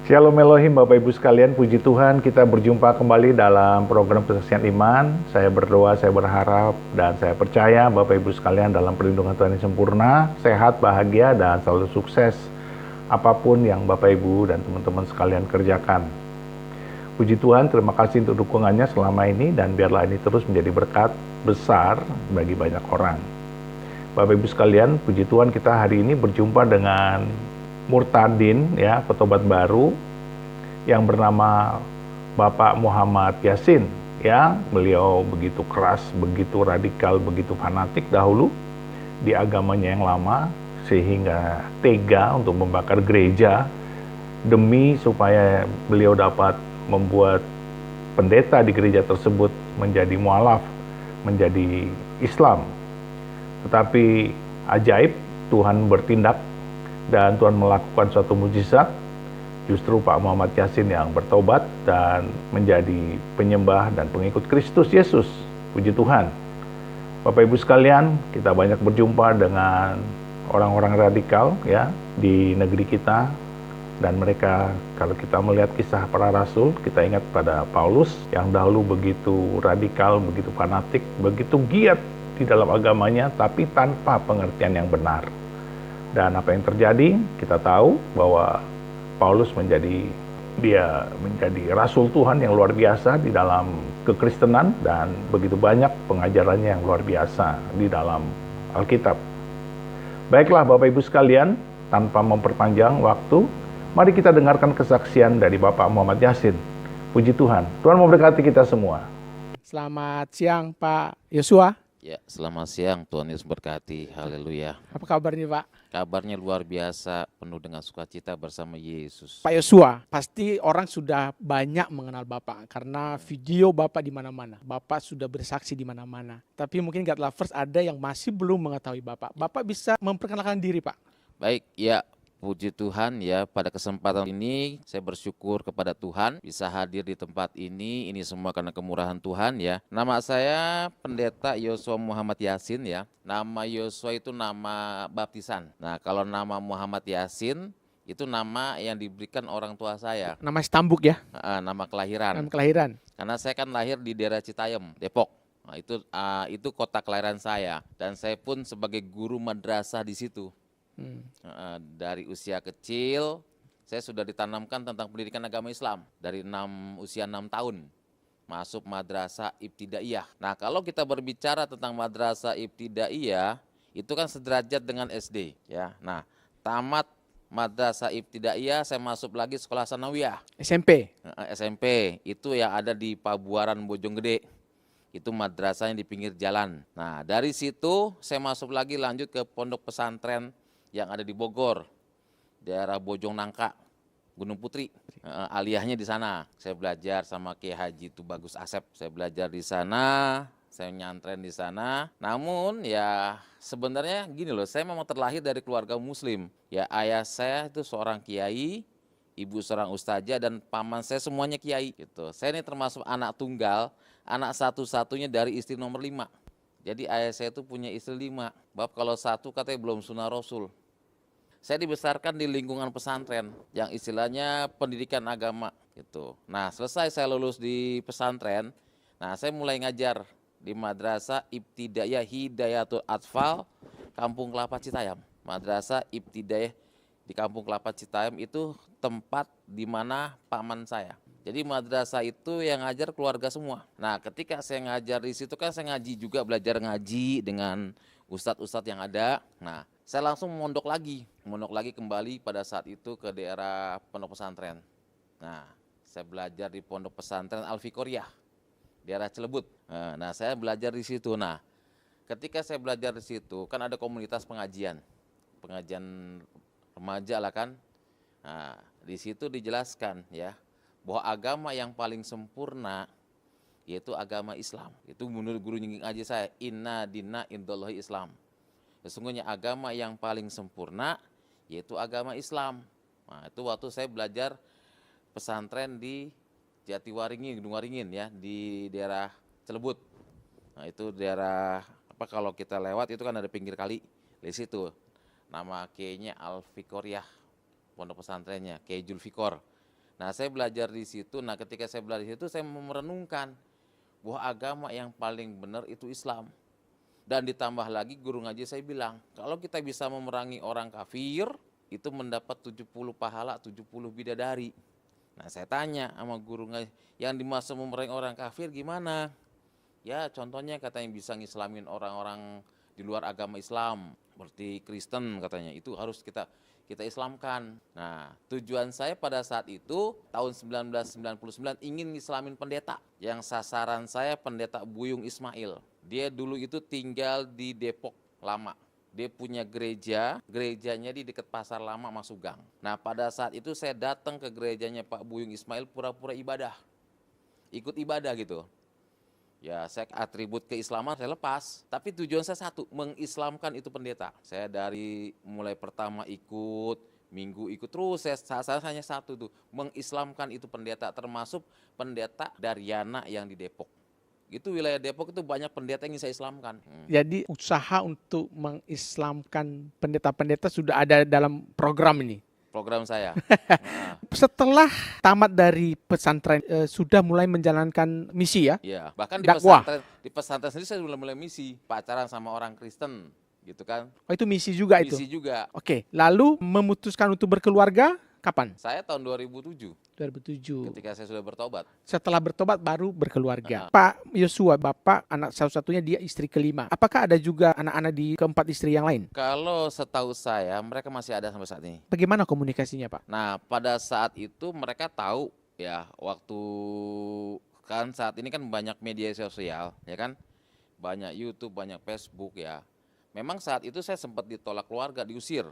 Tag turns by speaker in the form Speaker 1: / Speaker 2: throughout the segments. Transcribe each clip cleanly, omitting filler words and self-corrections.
Speaker 1: Shalom Elohim Bapak Ibu sekalian, puji Tuhan kita berjumpa kembali dalam program Kesaksian Iman. Saya berdoa, saya berharap, dan saya percaya Bapak Ibu sekalian dalam perlindungan Tuhan yang sempurna, sehat, bahagia, dan selalu sukses apapun yang Bapak Ibu dan teman-teman sekalian kerjakan. Puji Tuhan, terima kasih untuk dukungannya selama ini, dan biarlah ini terus menjadi berkat besar bagi banyak orang. Bapak Ibu sekalian, puji Tuhan kita hari ini berjumpa dengan murtadin, ya, petobat baru yang bernama Bapak Muhammad Yasin, ya. Beliau begitu keras, begitu radikal, begitu fanatik dahulu di agamanya yang lama, sehingga tega untuk membakar gereja demi supaya beliau dapat membuat pendeta di gereja tersebut menjadi mualaf, menjadi Islam. Tetapi ajaib, Tuhan bertindak dan Tuhan melakukan suatu mujizat. Justru Pak Muhammad Yasin yang bertobat dan menjadi penyembah dan pengikut Kristus Yesus. Puji Tuhan. Bapak Ibu sekalian, kita banyak berjumpa dengan orang-orang radikal, ya, di negeri kita. Dan mereka, kalau kita melihat kisah para rasul, kita ingat pada Paulus yang dahulu begitu radikal, begitu fanatik, begitu giat di dalam agamanya, tapi tanpa pengertian yang benar. Dan apa yang terjadi, kita tahu bahwa Paulus menjadi rasul Tuhan yang luar biasa di dalam kekristenan, dan begitu banyak pengajarannya yang luar biasa di dalam Alkitab. Baiklah Bapak Ibu sekalian, tanpa memperpanjang waktu, mari kita dengarkan kesaksian dari Bapak Muhammad Yasin. Puji Tuhan. Tuhan memberkati kita semua.
Speaker 2: Selamat siang Pak Yosua.
Speaker 3: Ya, selamat siang, Tuhan Yesus berkati, haleluya.
Speaker 2: Apa kabarnya Pak?
Speaker 3: Kabarnya luar biasa, penuh dengan sukacita bersama Yesus.
Speaker 2: Pak Yosua, pasti orang sudah banyak mengenal Bapak karena video Bapak di mana-mana. Bapak sudah bersaksi di mana-mana. Tapi mungkin God Lovers ada yang masih belum mengetahui Bapak. Bapak bisa memperkenalkan diri Pak?
Speaker 3: Baik, ya, puji Tuhan ya, pada kesempatan ini saya bersyukur kepada Tuhan bisa hadir di tempat ini semua karena kemurahan Tuhan ya. Nama saya Pendeta Yosua Muhammad Yasin ya. Nama Yosua itu nama baptisan. Nah, kalau nama Muhammad Yasin itu nama yang diberikan orang tua saya.
Speaker 2: Nama Stambuk ya?
Speaker 3: Nama kelahiran.
Speaker 2: Nama kelahiran.
Speaker 3: Karena saya kan lahir di daerah Citayam, Depok. Nah, itu kota kelahiran saya, dan saya pun sebagai guru madrasah di situ. Dari usia kecil saya sudah ditanamkan tentang pendidikan agama Islam dari usia 6 tahun masuk madrasah ibtidaiyah. Nah, kalau kita berbicara tentang madrasah ibtidaiyah itu kan sederajat dengan SD ya. Nah, tamat madrasah ibtidaiyah saya masuk lagi sekolah sanawiyah.
Speaker 2: SMP.
Speaker 3: SMP itu yang ada di Pabuaran Bojonggede. Itu madrasah yang di pinggir jalan. Nah, dari situ saya masuk lagi lanjut ke pondok pesantren yang ada di Bogor, daerah Bojong Nangka, Gunung Putri. Aliyahnya di sana. Saya belajar sama Kiai Haji Tubagus Asep. Saya belajar di sana, saya nyantren di sana. Namun ya sebenarnya gini loh, saya memang terlahir dari keluarga muslim. Ya, ayah saya itu seorang kiai, ibu seorang ustazah, dan paman saya semuanya kiai gitu. Saya ini termasuk anak tunggal, anak satu-satunya dari istri nomor 5. Jadi ayah saya itu punya istri 5. Bab kalau satu katanya belum sunah Rasul. Saya dibesarkan di lingkungan pesantren yang istilahnya pendidikan agama gitu. Nah, selesai saya lulus di pesantren, nah saya mulai ngajar di Madrasah Ibtidaiyah Hidayatul Atfal Kampung Kelapa Citayam. Madrasah Ibtidaiyah di Kampung Kelapa Citayam itu tempat di mana paman saya. Jadi madrasah itu yang ngajar keluarga semua. Nah, ketika saya ngajar di situ kan saya ngaji juga, belajar ngaji dengan ustadz-ustadz yang ada. Nah, saya langsung mondok lagi kembali pada saat itu ke daerah pondok pesantren. Nah, saya belajar di pondok pesantren Al-Fiqoriyah, daerah Cilebut. Nah, saya belajar di situ. Nah, ketika saya belajar di situ kan ada komunitas pengajian remaja lah kan. Nah, di situ dijelaskan ya bahwa agama yang paling sempurna yaitu agama Islam. Itu menurut guru ngaji saya, inna dina indallahi Islam. Sesungguhnya agama yang paling sempurna yaitu agama Islam. Nah, itu waktu saya belajar pesantren di Jatiwaringin, Gunung Waringin ya, di daerah Cilebut. Nah, itu daerah kalau kita lewat itu kan ada pinggir kali di situ. Nama kiainya Al-Fiqoriyah, pondok pesantrennya, Kiai Julfikor. Nah, saya belajar di situ. Nah, ketika saya belajar di situ, saya merenungkan bahwa agama yang paling benar itu Islam. Dan ditambah lagi guru ngaji saya bilang, kalau kita bisa memerangi orang kafir, itu mendapat 70 pahala, 70 bidadari. Nah, saya tanya sama guru ngaji, yang dimaksud memerangi orang kafir gimana? Ya, contohnya katanya bisa ngislamin orang-orang di luar agama Islam, seperti Kristen katanya, itu harus kita islamkan. Nah, tujuan saya pada saat itu tahun 1999 ingin ngislamin pendeta. Yang sasaran saya pendeta Buyung Ismail. Dia dulu itu tinggal di Depok lama. Dia punya gerejanya di dekat Pasar Lama masuk gang. Nah, pada saat itu saya datang ke gerejanya Pak Buyung Ismail pura-pura ibadah. Ikut ibadah gitu. Ya, saya atribut keislaman saya lepas, tapi tujuan saya satu, mengislamkan itu pendeta. Saya dari mulai pertama ikut, minggu ikut, terus saya hanya satu tuh, mengislamkan itu pendeta, termasuk pendeta Daryana yang di Depok. Itu wilayah Depok itu banyak pendeta yang ingin saya islamkan.
Speaker 2: Jadi usaha untuk mengislamkan pendeta-pendeta sudah ada dalam program ini.
Speaker 3: Program saya.
Speaker 2: Setelah tamat dari pesantren sudah mulai menjalankan misi ya?
Speaker 3: Iya, bahkan
Speaker 2: Dakwah.
Speaker 3: di pesantren sendiri saya mulai misi, pacaran sama orang Kristen, gitu kan.
Speaker 2: Oh, itu misi juga itu?
Speaker 3: Misi juga.
Speaker 2: Oke, lalu memutuskan untuk berkeluarga kapan?
Speaker 3: Saya tahun 2007.
Speaker 2: 2007.
Speaker 3: Ketika saya sudah bertobat.
Speaker 2: Setelah bertobat baru berkeluarga. Pak Yosua, Bapak anak satu-satunya, dia istri kelima. Apakah ada juga anak-anak di keempat istri yang lain?
Speaker 3: Kalau setahu saya mereka masih ada sampai saat ini.
Speaker 2: Bagaimana komunikasinya, Pak?
Speaker 3: Nah, pada saat itu mereka tahu ya, waktu kan saat ini kan banyak media sosial, ya kan? Banyak YouTube, banyak Facebook ya. Memang saat itu saya sempat ditolak keluarga, diusir.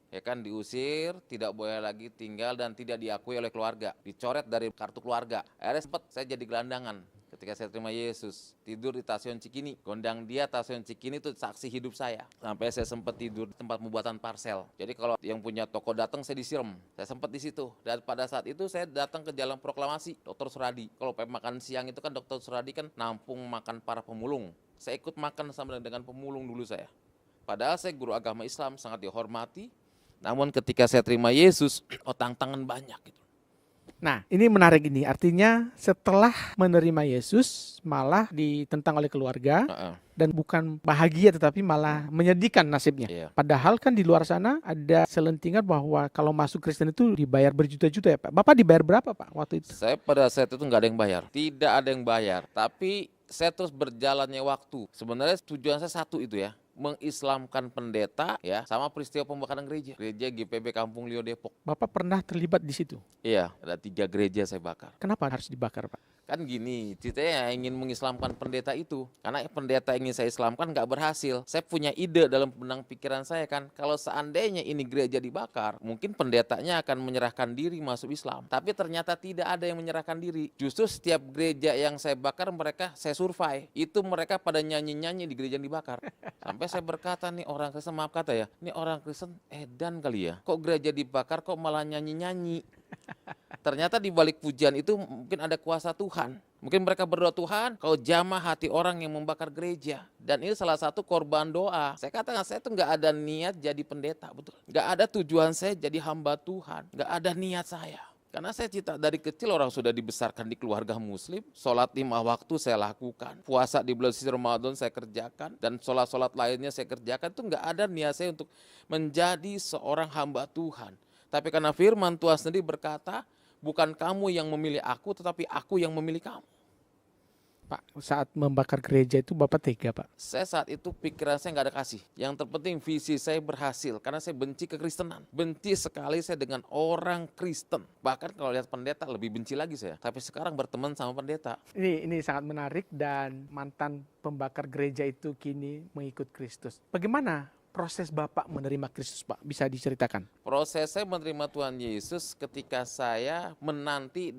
Speaker 3: Ya kan, diusir, tidak boleh lagi tinggal dan tidak diakui oleh keluarga. Dicoret dari kartu keluarga. Akhirnya sempat saya jadi gelandangan ketika saya terima Yesus. Tidur di Stasiun Cikini. Gondang dia Stasiun Cikini itu saksi hidup saya. Sampai saya sempat tidur di tempat pembuatan parsel. Jadi kalau yang punya toko datang saya disiram. Saya sempat di situ. Dan pada saat itu saya datang ke Jalan Proklamasi, Dr. Suradi. Kalau makan siang itu kan Dr. Suradi kan nampung makan para pemulung. Saya ikut makan sama dengan pemulung dulu saya. Padahal saya guru agama Islam, sangat dihormati. Namun ketika saya terima Yesus, tantangan banyak gitu.
Speaker 2: Nah, ini menarik ini. Artinya setelah menerima Yesus malah ditentang oleh keluarga dan bukan bahagia tetapi malah menyedihkan nasibnya.
Speaker 3: Iya.
Speaker 2: Padahal kan di luar sana ada selentingan bahwa kalau masuk Kristen itu dibayar berjuta-juta ya Pak. Bapak dibayar berapa Pak waktu itu?
Speaker 3: Saya pada saat itu nggak ada yang bayar. Tidak ada yang bayar. Tapi saya terus berjalannya waktu. Sebenarnya tujuan saya satu itu ya. Mengislamkan pendeta ya sama peristiwa pembakaran gereja GPB Kampung Lio Depok.
Speaker 2: Bapak pernah terlibat di situ?
Speaker 3: Iya, ada 3 gereja saya bakar.
Speaker 2: Kenapa harus dibakar Pak?
Speaker 3: Kan gini, ceritanya ingin mengislamkan pendeta itu. Karena pendeta ingin saya islamkan nggak berhasil. Saya punya ide dalam benang pikiran saya kan, kalau seandainya ini gereja dibakar, mungkin pendetanya akan menyerahkan diri masuk Islam. Tapi ternyata tidak ada yang menyerahkan diri. Justru setiap gereja yang saya bakar mereka saya survei. Itu mereka pada nyanyi-nyanyi di gereja yang dibakar. Sampai saya berkata nih orang Kristen, maaf kata ya, ini orang Kristen edan kali ya. Kok gereja dibakar kok malah nyanyi-nyanyi. Ternyata di balik pujian itu mungkin ada kuasa Tuhan. Mungkin mereka berdoa, Tuhan kau jamah hati orang yang membakar gereja. Dan ini salah satu korban doa. Saya katakan saya tuh nggak ada niat jadi pendeta, betul. Nggak ada tujuan saya jadi hamba Tuhan. Nggak ada niat saya. Karena saya cita dari kecil orang sudah dibesarkan di keluarga muslim. Sholat 5 waktu saya lakukan. Puasa di bulan suci Ramadan saya kerjakan. Dan sholat-sholat lainnya saya kerjakan. Itu nggak ada niat saya untuk menjadi seorang hamba Tuhan. Tapi karena firman Tuhan sendiri berkata, bukan kamu yang memilih aku, tetapi aku yang memilih kamu.
Speaker 2: Pak, saat membakar gereja itu Bapak tega Pak?
Speaker 3: Saya saat itu pikiran saya nggak ada kasih. Yang terpenting visi saya berhasil, karena saya benci kekristenan. Benci sekali saya dengan orang Kristen. Bahkan kalau lihat pendeta lebih benci lagi saya. Tapi sekarang berteman sama pendeta.
Speaker 2: Ini sangat menarik dan mantan pembakar gereja itu kini mengikut Kristus. Bagaimana proses Bapak menerima Kristus Pak? Bisa diceritakan?
Speaker 3: Proses saya menerima Tuhan Yesus ketika saya menanti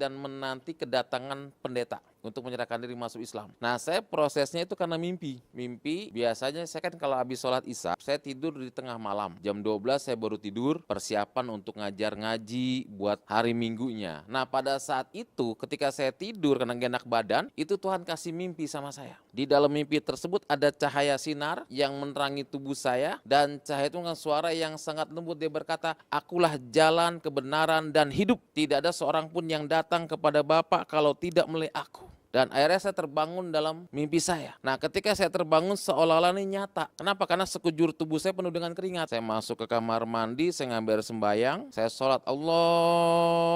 Speaker 3: kedatangan pendeta. untuk menyerahkan diri masuk Islam. Nah, saya prosesnya itu karena mimpi. Mimpi biasanya saya kan kalau habis sholat Isya, saya tidur di tengah malam. Jam 12 saya baru tidur, persiapan untuk ngajar ngaji buat hari Minggunya. Nah, pada saat itu ketika saya tidur karena gak enak badan, itu Tuhan kasih mimpi sama saya. Di dalam mimpi tersebut ada cahaya sinar yang menerangi tubuh saya, dan cahaya itu dengan suara yang sangat lembut. Dia berkata, "Akulah jalan, kebenaran, dan hidup. Tidak ada seorang pun yang datang kepada Bapa kalau tidak melalui aku." Dan akhirnya saya terbangun dalam mimpi saya. Nah, ketika saya terbangun seolah-olah ini nyata. Kenapa? Karena sekujur tubuh saya penuh dengan keringat. Saya masuk ke kamar mandi, saya ngambil sembahyang, saya sholat Allahu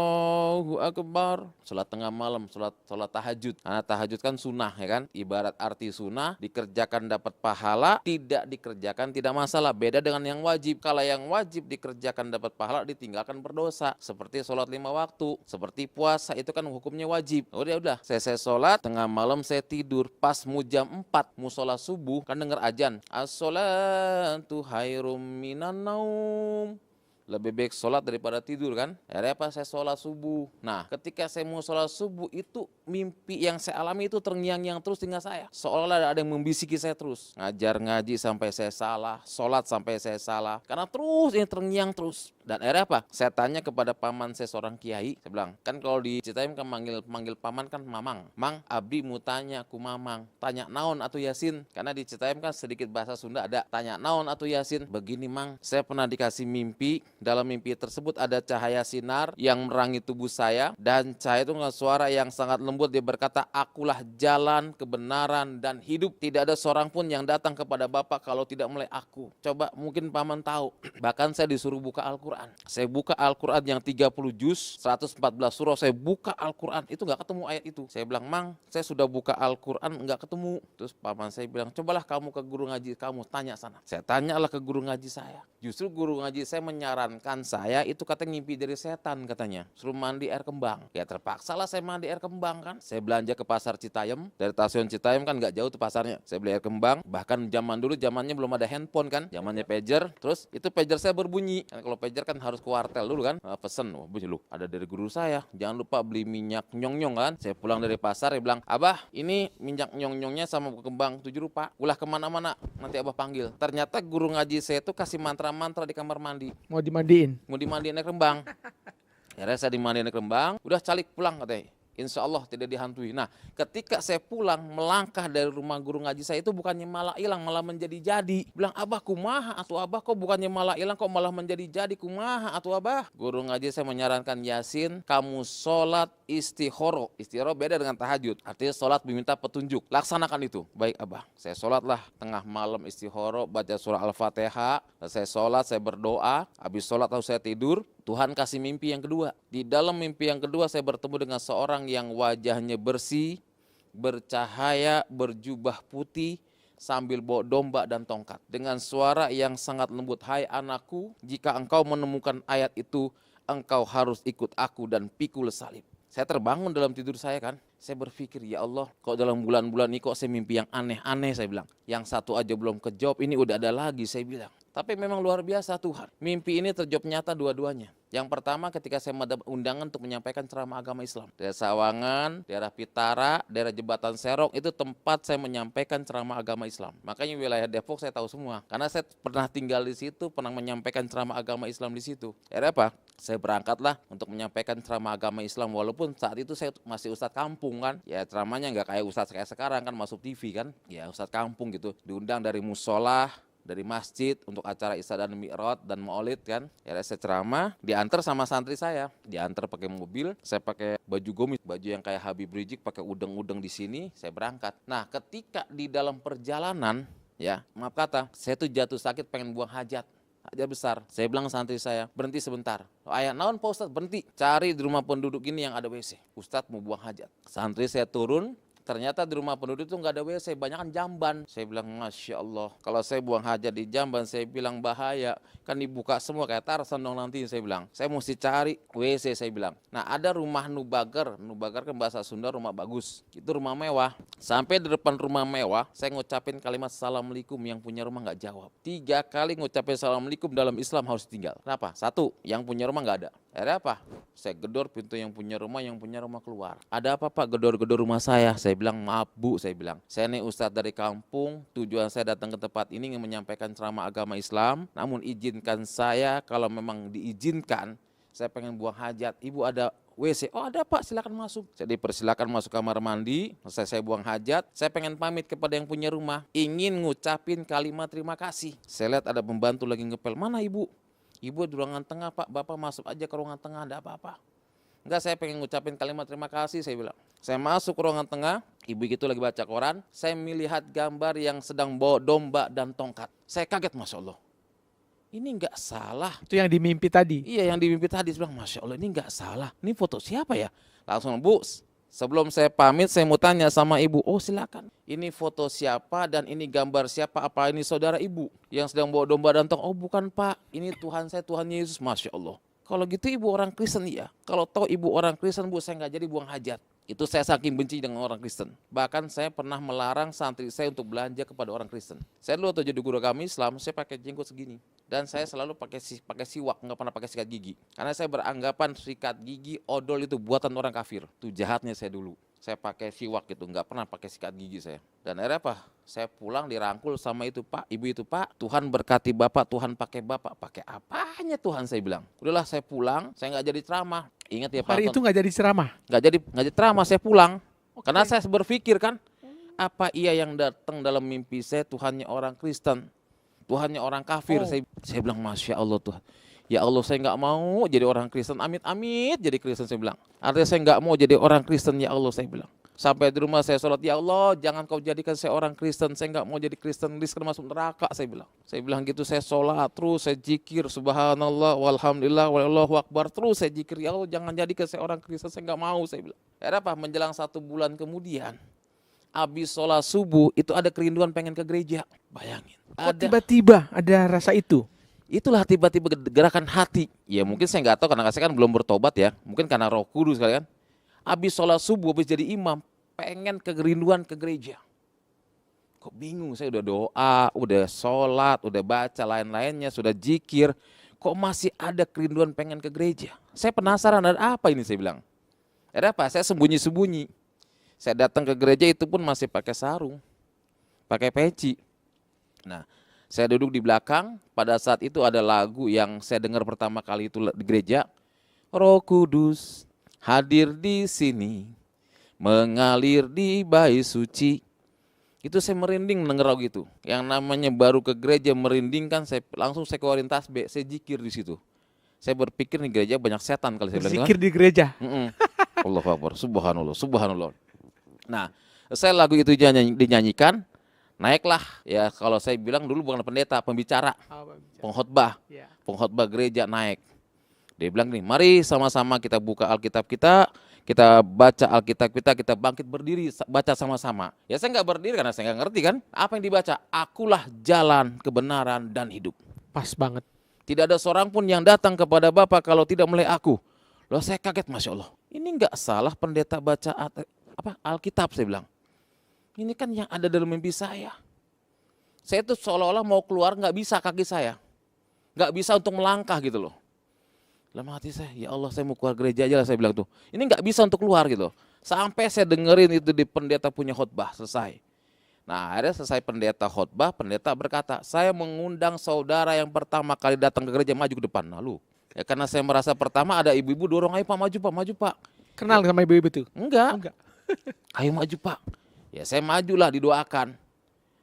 Speaker 3: Akbar. Sholat tengah malam, sholat tahajud. Karena tahajud kan sunnah, ya kan? Ibarat arti sunnah, dikerjakan dapat pahala, tidak dikerjakan tidak masalah. Beda dengan yang wajib. Kalau yang wajib dikerjakan dapat pahala, ditinggalkan berdosa. Seperti sholat 5 waktu, seperti puasa, itu kan hukumnya wajib. Udah, saya sholat, tengah malam saya tidur, pas mau jam 4 mau sholat subuh, kan denger ajan, as-sholatu khairum minan naum. Lebih baik sholat daripada tidur kan. Akhirnya apa? Saya sholat subuh. Nah, ketika saya mau sholat subuh itu mimpi yang saya alami itu terngiang-ngiang terus di saya. Seolah-olah ada yang membisiki saya terus. Ngajar ngaji sampai saya salah, sholat sampai saya salah. Karena terus ini terngiang terus. Dan akhirnya apa? Saya tanya kepada paman saya seorang kiai. Saya bilang, kan kalau di Citaim kan manggil paman kan mamang. Mang, abdi mau tanya ku mamang. Tanya naon atau Yasin. Karena di Citaim kan sedikit bahasa Sunda ada. Tanya naon atau Yasin. Begini mang, saya pernah dikasih mimpi. Dalam mimpi tersebut ada cahaya sinar yang menerangi tubuh saya. Dan cahaya itu dengan suara yang sangat lembut. Dia berkata, akulah jalan, kebenaran, dan hidup. Tidak ada seorang pun yang datang kepada Bapa kalau tidak melalui aku. Coba mungkin paman tahu. Bahkan saya disuruh buka Al-Quran. Saya buka Al-Quran yang 30 juz, 114 surah. Saya buka Al-Quran, itu gak ketemu ayat itu. Saya bilang, mang, saya sudah buka Al-Quran, gak ketemu. Terus paman saya bilang, cobalah kamu ke guru ngaji kamu, tanya sana. Saya tanyalah ke guru ngaji saya. Justru guru ngaji saya menyarankan saya, itu katanya ngimpi dari setan katanya. Suruh mandi air kembang. Ya terpaksalah saya mandi air kembang kan. Saya belanja ke pasar Citayam. Dari stasiun Citayam kan gak jauh tuh pasarnya. Saya beli air kembang. Bahkan zaman dulu, zamannya belum ada handphone kan. Zamannya pager. Terus itu pager saya berbunyi. Kan kalau pager kan harus ke wartel dulu kan, pesen, wah lu ada dari guru saya, jangan lupa beli minyak nyong-nyong kan. Saya pulang dari pasar, dia bilang, abah ini minyak nyong-nyongnya sama kembang 7 rupa, ulah kemana-mana, nanti abah panggil. Ternyata guru ngaji saya itu kasih mantra-mantra di kamar mandi.
Speaker 2: Mau dimandiin?
Speaker 3: Mau dimandiin air kembang. Akhirnya saya dimandiin air kembang, udah calik pulang katanya. Insya Allah tidak dihantui. Nah, ketika saya pulang melangkah dari rumah guru ngaji saya itu bukannya malah hilang, malah menjadi jadi. Bilang, abah kumaha atuh abah, kok bukannya malah hilang kok malah menjadi jadi, kumaha atuh abah. Guru ngaji saya menyarankan, Yasin, kamu sholat istihoro. Istihoro beda dengan tahajud, artinya sholat meminta petunjuk. Laksanakan itu. Baik abah. Saya sholatlah tengah malam istihoro, baca surah Al-Fatihah. Saya sholat, saya berdoa. Habis sholat lalu saya tidur. Tuhan kasih mimpi yang kedua. Di dalam mimpi yang kedua saya bertemu dengan seorang yang wajahnya bersih, bercahaya, berjubah putih, sambil bawa domba dan tongkat. Dengan suara yang sangat lembut, hai anakku, jika engkau menemukan ayat itu, engkau harus ikut aku dan pikul salib. Saya terbangun dalam tidur saya kan. Saya berpikir, ya Allah, kok dalam bulan-bulan ini kok saya mimpi yang aneh-aneh, saya bilang. Yang satu aja belum kejawab, ini udah ada lagi, saya bilang. Tapi memang luar biasa Tuhan. Mimpi ini terjawab nyata dua-duanya. Yang pertama ketika saya mendapat undangan untuk menyampaikan ceramah agama Islam. Daerah Sawangan, daerah Pitara, daerah Jembatan Serong, itu tempat saya menyampaikan ceramah agama Islam. Makanya wilayah Depok saya tahu semua. Karena saya pernah tinggal di situ, pernah menyampaikan ceramah agama Islam di situ. Akhirnya apa? Saya berangkatlah untuk menyampaikan ceramah agama Islam. Walaupun saat itu saya masih ustadz kampung kan. Ya ceramahnya nggak kayak ustadz kayak sekarang kan, masuk TV kan. Ya ustadz kampung gitu. Diundang dari musola, dari masjid untuk acara Isra dan Mi'raj dan Maulid kan. Ya saya ceramah, diantar sama santri saya, diantar pakai mobil, saya pakai baju gomis, baju yang kayak Habib Rizik, pakai udeng-udeng di sini, saya berangkat. Nah, ketika di dalam perjalanan, ya, maaf kata, saya tuh jatuh sakit pengen buang hajat besar. Saya bilang santri saya, berhenti sebentar. Ayah naon Pak Ustadz, berhenti. Cari di rumah penduduk ini yang ada WC. Ustadz mau buang hajat. Santri saya turun. Ternyata di rumah penduduk itu nggak ada WC, banyak kan jamban. Saya bilang, Masya Allah, kalau saya buang hajat di jamban, saya bilang bahaya. Kan dibuka semua kayak Tarzan dong nanti, saya bilang. Saya mesti cari WC, saya bilang. Nah, ada rumah Nubagar. Nubagar kan bahasa Sunda rumah bagus. Itu rumah mewah. Sampai di depan rumah mewah, saya ngucapin kalimat Assalamualaikum, yang punya rumah nggak jawab. 3 kali ngucapin Assalamualaikum dalam Islam harus tinggal. Kenapa? 1, yang punya rumah nggak ada. Akhirnya apa? Saya gedor pintu yang punya rumah keluar. Ada apa Pak, gedor-gedor rumah saya? Saya bilang, maaf Bu, saya bilang. Saya ini ustadz dari kampung, tujuan saya datang ke tempat ini ingin menyampaikan ceramah agama Islam. Namun izinkan saya, kalau memang diizinkan, saya pengen buang hajat. Ibu ada WC? Oh ada Pak, silakan masuk. Saya dipersilakan masuk kamar mandi, selesai saya buang hajat. Saya pengen pamit kepada yang punya rumah, ingin ngucapin kalimat terima kasih. Saya lihat ada pembantu lagi ngepel, mana Ibu? Ibu di ruangan tengah Pak, Bapak masuk aja ke ruangan tengah, ada apa-apa. Enggak, saya pengen ngucapin kalimat terima kasih, saya bilang. Saya masuk ke ruangan tengah, ibu itu lagi baca koran, saya melihat gambar yang sedang bawa domba dan tongkat. Saya kaget, Masya Allah. Ini enggak salah.
Speaker 2: Itu yang dimimpi tadi.
Speaker 3: Iya, yang dimimpi tadi, saya bilang, Masya Allah ini enggak salah. Ini foto siapa ya? Langsung, Bu, sebelum saya pamit, saya mau tanya sama ibu. Oh silakan. Ini foto siapa dan ini gambar siapa? Apa ini saudara ibu yang sedang bawa domba dan tong? Oh bukan Pak, ini Tuhan saya, Tuhan Yesus. Masya Allah. Kalau gitu ibu orang Kristen ya. Kalau tahu ibu orang Kristen Bu, saya nggak jadi buang hajat. Itu saya saking benci dengan orang Kristen. Bahkan saya pernah melarang santri saya untuk belanja kepada orang Kristen. Saya dulu waktu jadi guru agama Islam, saya pakai jenggot segini. Dan saya selalu pakai siwak, nggak pernah pakai sikat gigi. Karena saya beranggapan sikat gigi, odol itu buatan orang kafir. Itu jahatnya saya dulu. Saya pakai siwak gitu, nggak pernah pakai sikat gigi saya. Dan akhirnya apa? Saya pulang dirangkul sama itu Pak, ibu itu Pak, Tuhan berkati Bapak, Tuhan pakai Bapak. Pakai apanya Tuhan, saya bilang. Udahlah saya pulang, saya nggak jadi ceramah. Ingat ya Pak.
Speaker 2: Hari itu nggak jadi ceramah.
Speaker 3: Nggak jadi ceramah, saya pulang. Karena saya berpikir kan, apa iya yang datang dalam mimpi saya Tuhannya orang Kristen, Tuhannya orang kafir. Saya bilang Masya Allah Tuhan. Ya Allah saya nggak mau jadi orang Kristen, amit-amit jadi Kristen, saya bilang. Artinya saya nggak mau jadi orang Kristen, ya Allah saya bilang. Sampai di rumah saya sholat, ya Allah jangan kau jadikan saya orang Kristen, saya nggak mau jadi Kristen, riskan masuk neraka, saya bilang. Saya bilang gitu, saya sholat terus, saya zikir, subhanallah, walhamdulillah, wallahu akbar, terus saya zikir, ya Allah jangan jadikan saya orang Kristen, saya nggak mau, saya bilang. Ada apa? Menjelang 1 bulan kemudian, habis sholat subuh, itu ada kerinduan pengen ke gereja, bayangin.
Speaker 2: Tiba-tiba ada rasa itu.
Speaker 3: Itulah tiba-tiba gerakan hati. Ya mungkin saya nggak tahu karena saya kan belum bertobat ya. Mungkin karena Roh Kudus kali kan. Habis sholat subuh, habis jadi imam, pengen kerinduan ke gereja. Kok bingung, saya udah doa, udah sholat, udah baca lain-lainnya, sudah zikir. Kok masih ada kerinduan pengen ke gereja? Saya penasaran ada apa ini, saya bilang. Ada apa? Saya sembunyi-sembunyi. Saya datang ke gereja itu pun masih pakai sarung, pakai peci. Nah, saya duduk di belakang, pada saat itu ada lagu yang saya dengar pertama kali itu di gereja. Roh Kudus hadir di sini, mengalir di bait suci. Itu saya merinding mendengar lagu itu. Yang namanya baru ke gereja merinding kan, saya keluarin tasbih, saya zikir di situ. Saya berpikir nih gereja banyak setan kali, saya bilang.
Speaker 2: Zikir di gereja.
Speaker 3: Allahu Akbar, subhanallah, subhanallah. Nah, saya lagu itu dinyanyikan. Naiklah, ya kalau saya bilang dulu bukan pendeta, pembicara, pengkhotbah, pengkhotbah gereja naik. Dia bilang nih, mari sama-sama kita buka Alkitab kita baca Alkitab kita bangkit berdiri, baca sama-sama. Ya saya nggak berdiri karena saya nggak ngerti kan, apa yang dibaca? Akulah jalan, kebenaran, dan hidup.
Speaker 2: Pas banget.
Speaker 3: Tidak ada seorang pun yang datang kepada Bapa kalau tidak melalui aku. Loh saya kaget, Masya Allah. Ini nggak salah pendeta baca Alkitab, saya bilang. Ini kan yang ada dalam mimpi saya. Saya tuh seolah-olah mau keluar nggak bisa kaki saya. Nggak bisa untuk melangkah gitu loh. Dalam hati saya, ya Allah saya mau keluar gereja aja lah, saya bilang tuh. Ini nggak bisa untuk keluar gitu. Sampai saya dengerin itu di pendeta punya khotbah, selesai. Nah akhirnya selesai pendeta khotbah, pendeta berkata, saya mengundang saudara yang pertama kali datang ke gereja maju ke depan. Lalu, ya karena saya merasa pertama ada ibu-ibu dorong, ayo Pak maju Pak, maju Pak.
Speaker 2: Kenal sama ibu-ibu tuh?
Speaker 3: Enggak. Ayo maju Pak. Ya saya majulah, didoakan.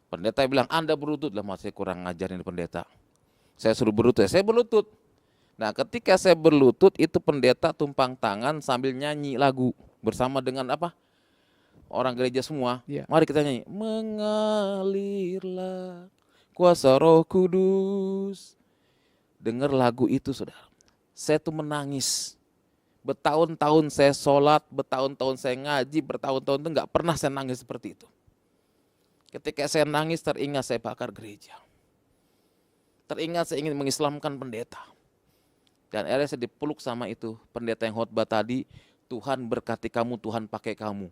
Speaker 3: Pendeta bilang, Anda berlutut. Lah saya kurang ngajarin pendeta. Saya suruh berlutut, saya berlutut. Nah ketika saya berlutut, itu pendeta tumpang tangan sambil nyanyi lagu. Bersama dengan apa? Orang gereja semua. Mari kita nyanyi. Mengalirlah kuasa Roh Kudus. Dengar lagu itu saudara. Saya tuh menangis. Bertahun-tahun saya sholat, bertahun-tahun saya ngaji, bertahun-tahun itu nggak pernah saya nangis seperti itu. Ketika saya nangis teringat saya bakar gereja. Teringat saya ingin mengislamkan pendeta. Dan akhirnya saya dipeluk sama itu pendeta yang khotbah tadi. Tuhan berkati kamu, Tuhan pakai kamu.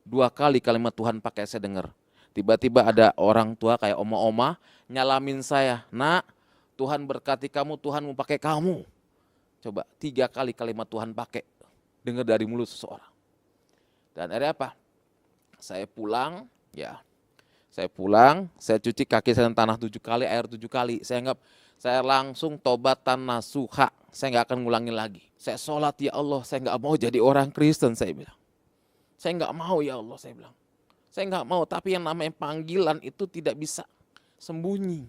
Speaker 3: 2 kali kalimat Tuhan pakai saya dengar. Tiba-tiba ada orang tua kayak oma-oma nyalamin saya. Nak, Tuhan berkati kamu, Tuhan mau pakai kamu. Coba 3 kali kalimat Tuhan pakai, dengar dari mulut seseorang. Dan akhirnya apa? Saya pulang, saya cuci kaki saya dengan tanah 7 kali, air 7 kali. Saya anggap saya langsung tobatan nasuha, saya nggak akan ngulangin lagi. Saya sholat, ya Allah, saya nggak mau jadi orang Kristen, saya bilang. Saya nggak mau, ya Allah, saya bilang. Saya nggak mau, tapi yang namanya panggilan itu tidak bisa sembunyi.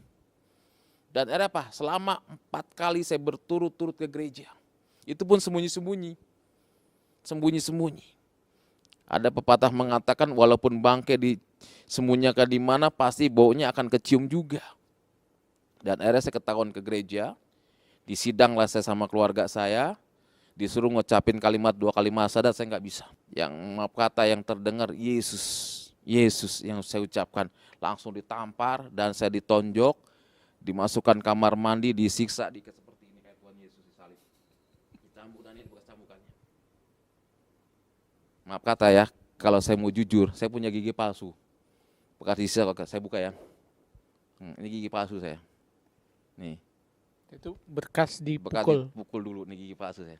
Speaker 3: Dan akhirnya apa? Selama 4 kali saya berturut-turut ke gereja. Itu pun sembunyi-sembunyi. Sembunyi-sembunyi. Ada pepatah mengatakan walaupun bangkai disembunyikan di mana pasti baunya akan kecium juga. Dan akhirnya saya ketahuan ke gereja, disidanglah saya sama keluarga saya, disuruh ngucapin kalimat 2 kalimat syahadat, saya nggak bisa. Yang maaf kata yang terdengar Yesus, Yesus yang saya ucapkan, langsung ditampar dan saya ditonjok, dimasukkan kamar mandi, disiksa dikit seperti ini kayak Tuhan Yesus disalib. Dicambuk dan ini bekas cambukannya. Maaf kata ya, kalau saya mau jujur, saya punya gigi palsu. Bekas disiksa, saya buka ya. Ini gigi palsu saya. Nih.
Speaker 2: Itu bekas
Speaker 3: Bekas
Speaker 2: dipukul.
Speaker 3: dipukul dulu nih gigi palsu saya.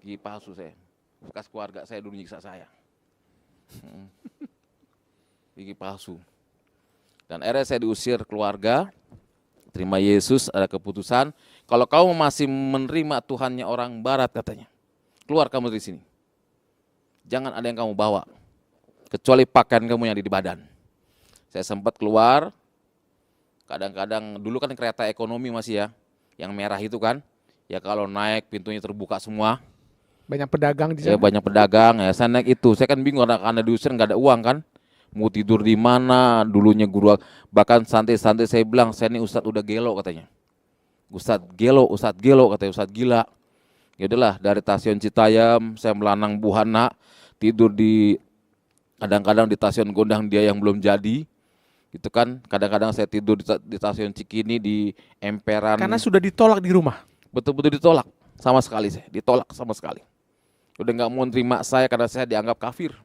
Speaker 3: Gigi palsu saya. Bekas keluarga saya dulu nyiksa saya. Gigi palsu. Dan akhirnya saya diusir keluarga. Terima Yesus, ada keputusan. Kalau kamu masih menerima Tuhannya orang barat katanya, keluar kamu dari sini. Jangan ada yang kamu bawa. Kecuali pakaian kamu yang ada di badan. Saya sempat keluar. Kadang-kadang dulu kan kereta ekonomi masih ya. Yang merah itu kan. Ya kalau naik pintunya terbuka semua.
Speaker 2: Banyak pedagang di
Speaker 3: Ya
Speaker 2: sana.
Speaker 3: banyak pedagang ya. Saya naik itu. Saya kan bingung karena diusir nggak ada uang kan. Mau tidur di mana? Dulunya guru, bahkan santai-santai saya bilang, saya ini Ustadz udah gelo katanya. Ustadz gelo katanya, Ustadz gila. Ya udahlah, dari Stasiun Citayam saya melanang buhana, tidur di kadang-kadang di Stasiun Gondang Dia yang belum jadi. Itu kan kadang-kadang saya tidur di Stasiun Cikini, di emperan.
Speaker 2: Karena sudah ditolak di rumah.
Speaker 3: Betul-betul ditolak sama sekali saya, ditolak sama sekali. Udah nggak mau terima saya karena saya dianggap kafir.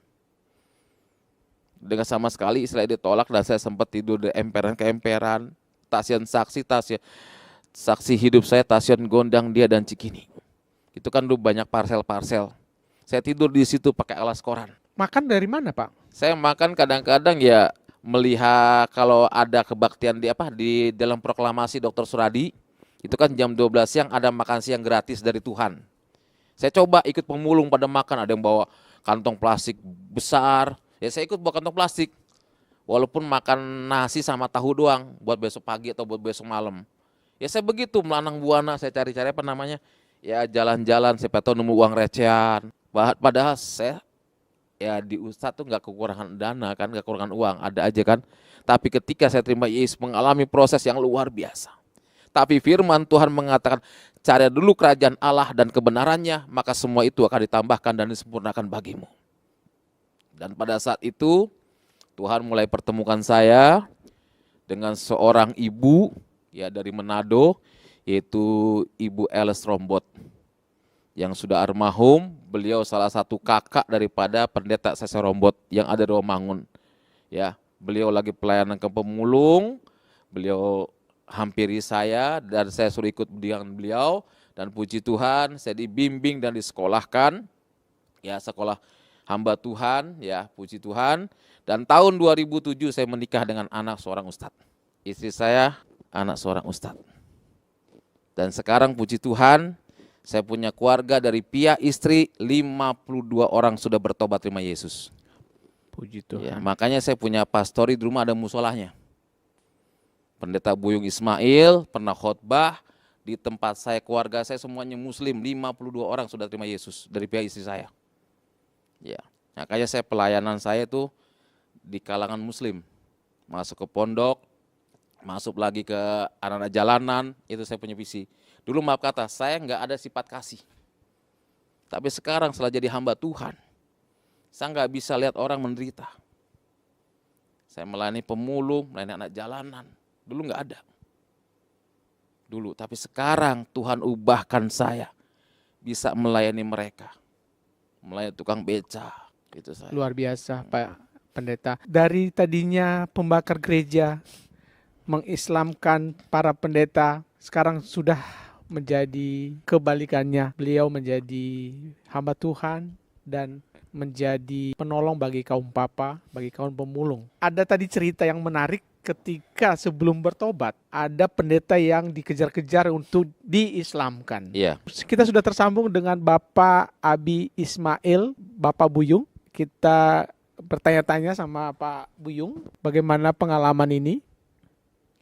Speaker 3: Dengan sama sekali istilah ditolak dan saya sempat tidur di emperan ke emperan, stasiun saksi hidup saya Stasiun Gondang Dia dan Cikini. Itu kan dulu banyak parsel-parsel. Saya tidur di situ pakai alas koran.
Speaker 2: Makan dari mana, Pak?
Speaker 3: Saya makan kadang-kadang ya melihat kalau ada kebaktian di dalam proklamasi Dr. Suradi, itu kan jam 12 siang ada makan siang gratis dari Tuhan. Saya coba ikut pemulung pada makan, ada yang bawa kantong plastik besar, ya saya ikut bawa kantong plastik. Walaupun makan nasi sama tahu doang buat besok pagi atau buat besok malam. Ya saya begitu melanang buana, saya cari-cari apa namanya, ya jalan-jalan, siapa tahu nemu uang recehan. Padahal saya ya di Ustadz tuh nggak kekurangan dana kan, nggak kekurangan uang, ada aja kan. Tapi ketika saya terima Yesus mengalami proses yang luar biasa. Tapi firman Tuhan mengatakan, cari dulu kerajaan Allah dan kebenarannya, maka semua itu akan ditambahkan dan disempurnakan bagimu. Dan pada saat itu Tuhan mulai pertemukan saya dengan seorang ibu ya dari Manado, yaitu Ibu Eles Rombot yang sudah almarhum. Beliau salah satu kakak daripada pendeta Sese Rombot yang ada di Romangun. Ya, beliau lagi pelayanan ke pemulung, beliau hampiri saya dan saya suruh ikut dengan beliau, dan puji Tuhan saya dibimbing dan disekolahkan ya, sekolah hamba Tuhan ya, puji Tuhan. Dan tahun 2007 saya menikah dengan anak seorang ustadz. Istri saya anak seorang ustadz. Dan sekarang puji Tuhan saya punya keluarga dari pihak istri 52 orang sudah bertobat terima Yesus.
Speaker 2: Puji
Speaker 3: Ya,
Speaker 2: Tuhan.
Speaker 3: makanya saya punya pastori di rumah ada musolahnya. Pendeta Buyung Ismail pernah khotbah di tempat saya, keluarga saya semuanya muslim, 52 orang sudah terima Yesus dari pihak istri saya. Ya, makanya saya pelayanan saya itu di kalangan muslim. Masuk ke pondok, masuk lagi ke anak-anak jalanan, itu saya punya visi. Dulu maaf kata, saya nggak ada sifat kasih. Tapi sekarang setelah jadi hamba Tuhan, saya nggak bisa lihat orang menderita. Saya melayani pemulung, melayani anak jalanan. Dulu nggak ada. Dulu, tapi sekarang Tuhan ubahkan saya bisa melayani mereka. Melayani tukang beca, itu saya.
Speaker 2: Luar biasa, Pak Pendeta. Dari tadinya pembakar gereja, mengislamkan para pendeta, sekarang sudah menjadi kebalikannya. Beliau menjadi hamba Tuhan dan menjadi penolong bagi kaum papa, bagi kaum pemulung. Ada tadi cerita yang menarik ketika sebelum bertobat, ada pendeta yang dikejar-kejar untuk diislamkan.
Speaker 3: Iya.
Speaker 2: Kita sudah tersambung dengan Bapak Abi Ismail, Bapak Buyung. Kita bertanya-tanya sama Pak Buyung, bagaimana pengalaman ini?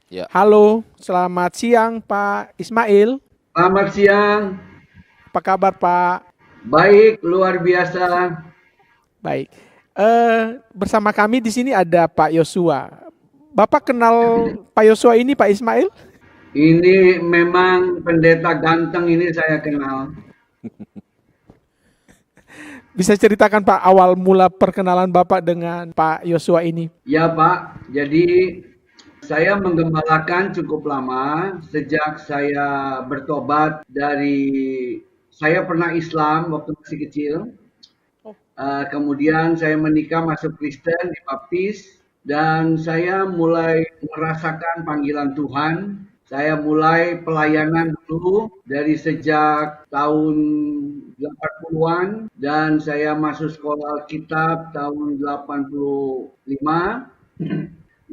Speaker 3: Ya.
Speaker 2: Halo, selamat siang Pak Ismail.
Speaker 4: Selamat siang.
Speaker 2: Apa kabar Pak?
Speaker 4: Baik, luar biasa.
Speaker 2: Baik. Bersama kami di sini ada Pak Yosua. Bapak kenal Pak Yosua ini, Pak Ismail?
Speaker 4: Ini memang pendeta ganteng ini saya kenal.
Speaker 2: Bisa ceritakan Pak awal mula perkenalan Bapak dengan Pak Yosua ini?
Speaker 4: Ya Pak, jadi saya menggembalakan cukup lama sejak saya bertobat saya pernah Islam waktu masih kecil. Kemudian saya menikah masuk Kristen, dibaptis. Dan saya mulai merasakan panggilan Tuhan. Saya mulai pelayanan dulu dari sejak tahun 80-an dan saya masuk sekolah Alkitab tahun 85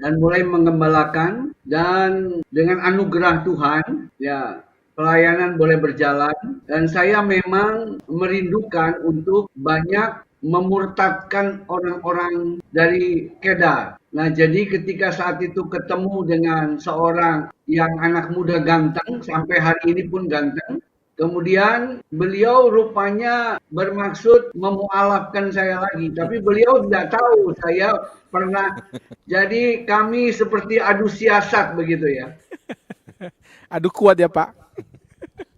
Speaker 4: dan mulai mengembalakan, dan dengan anugerah Tuhan ya pelayanan boleh berjalan, dan saya memang merindukan untuk banyak memurtadkan orang-orang dari Kedar. Nah, jadi ketika saat itu ketemu dengan seorang yang anak muda ganteng, sampai hari ini pun ganteng, kemudian beliau rupanya bermaksud memualafkan saya lagi, tapi beliau tidak tahu saya pernah. Jadi kami seperti adu siasat begitu ya.
Speaker 2: Aduh kuat ya Pak.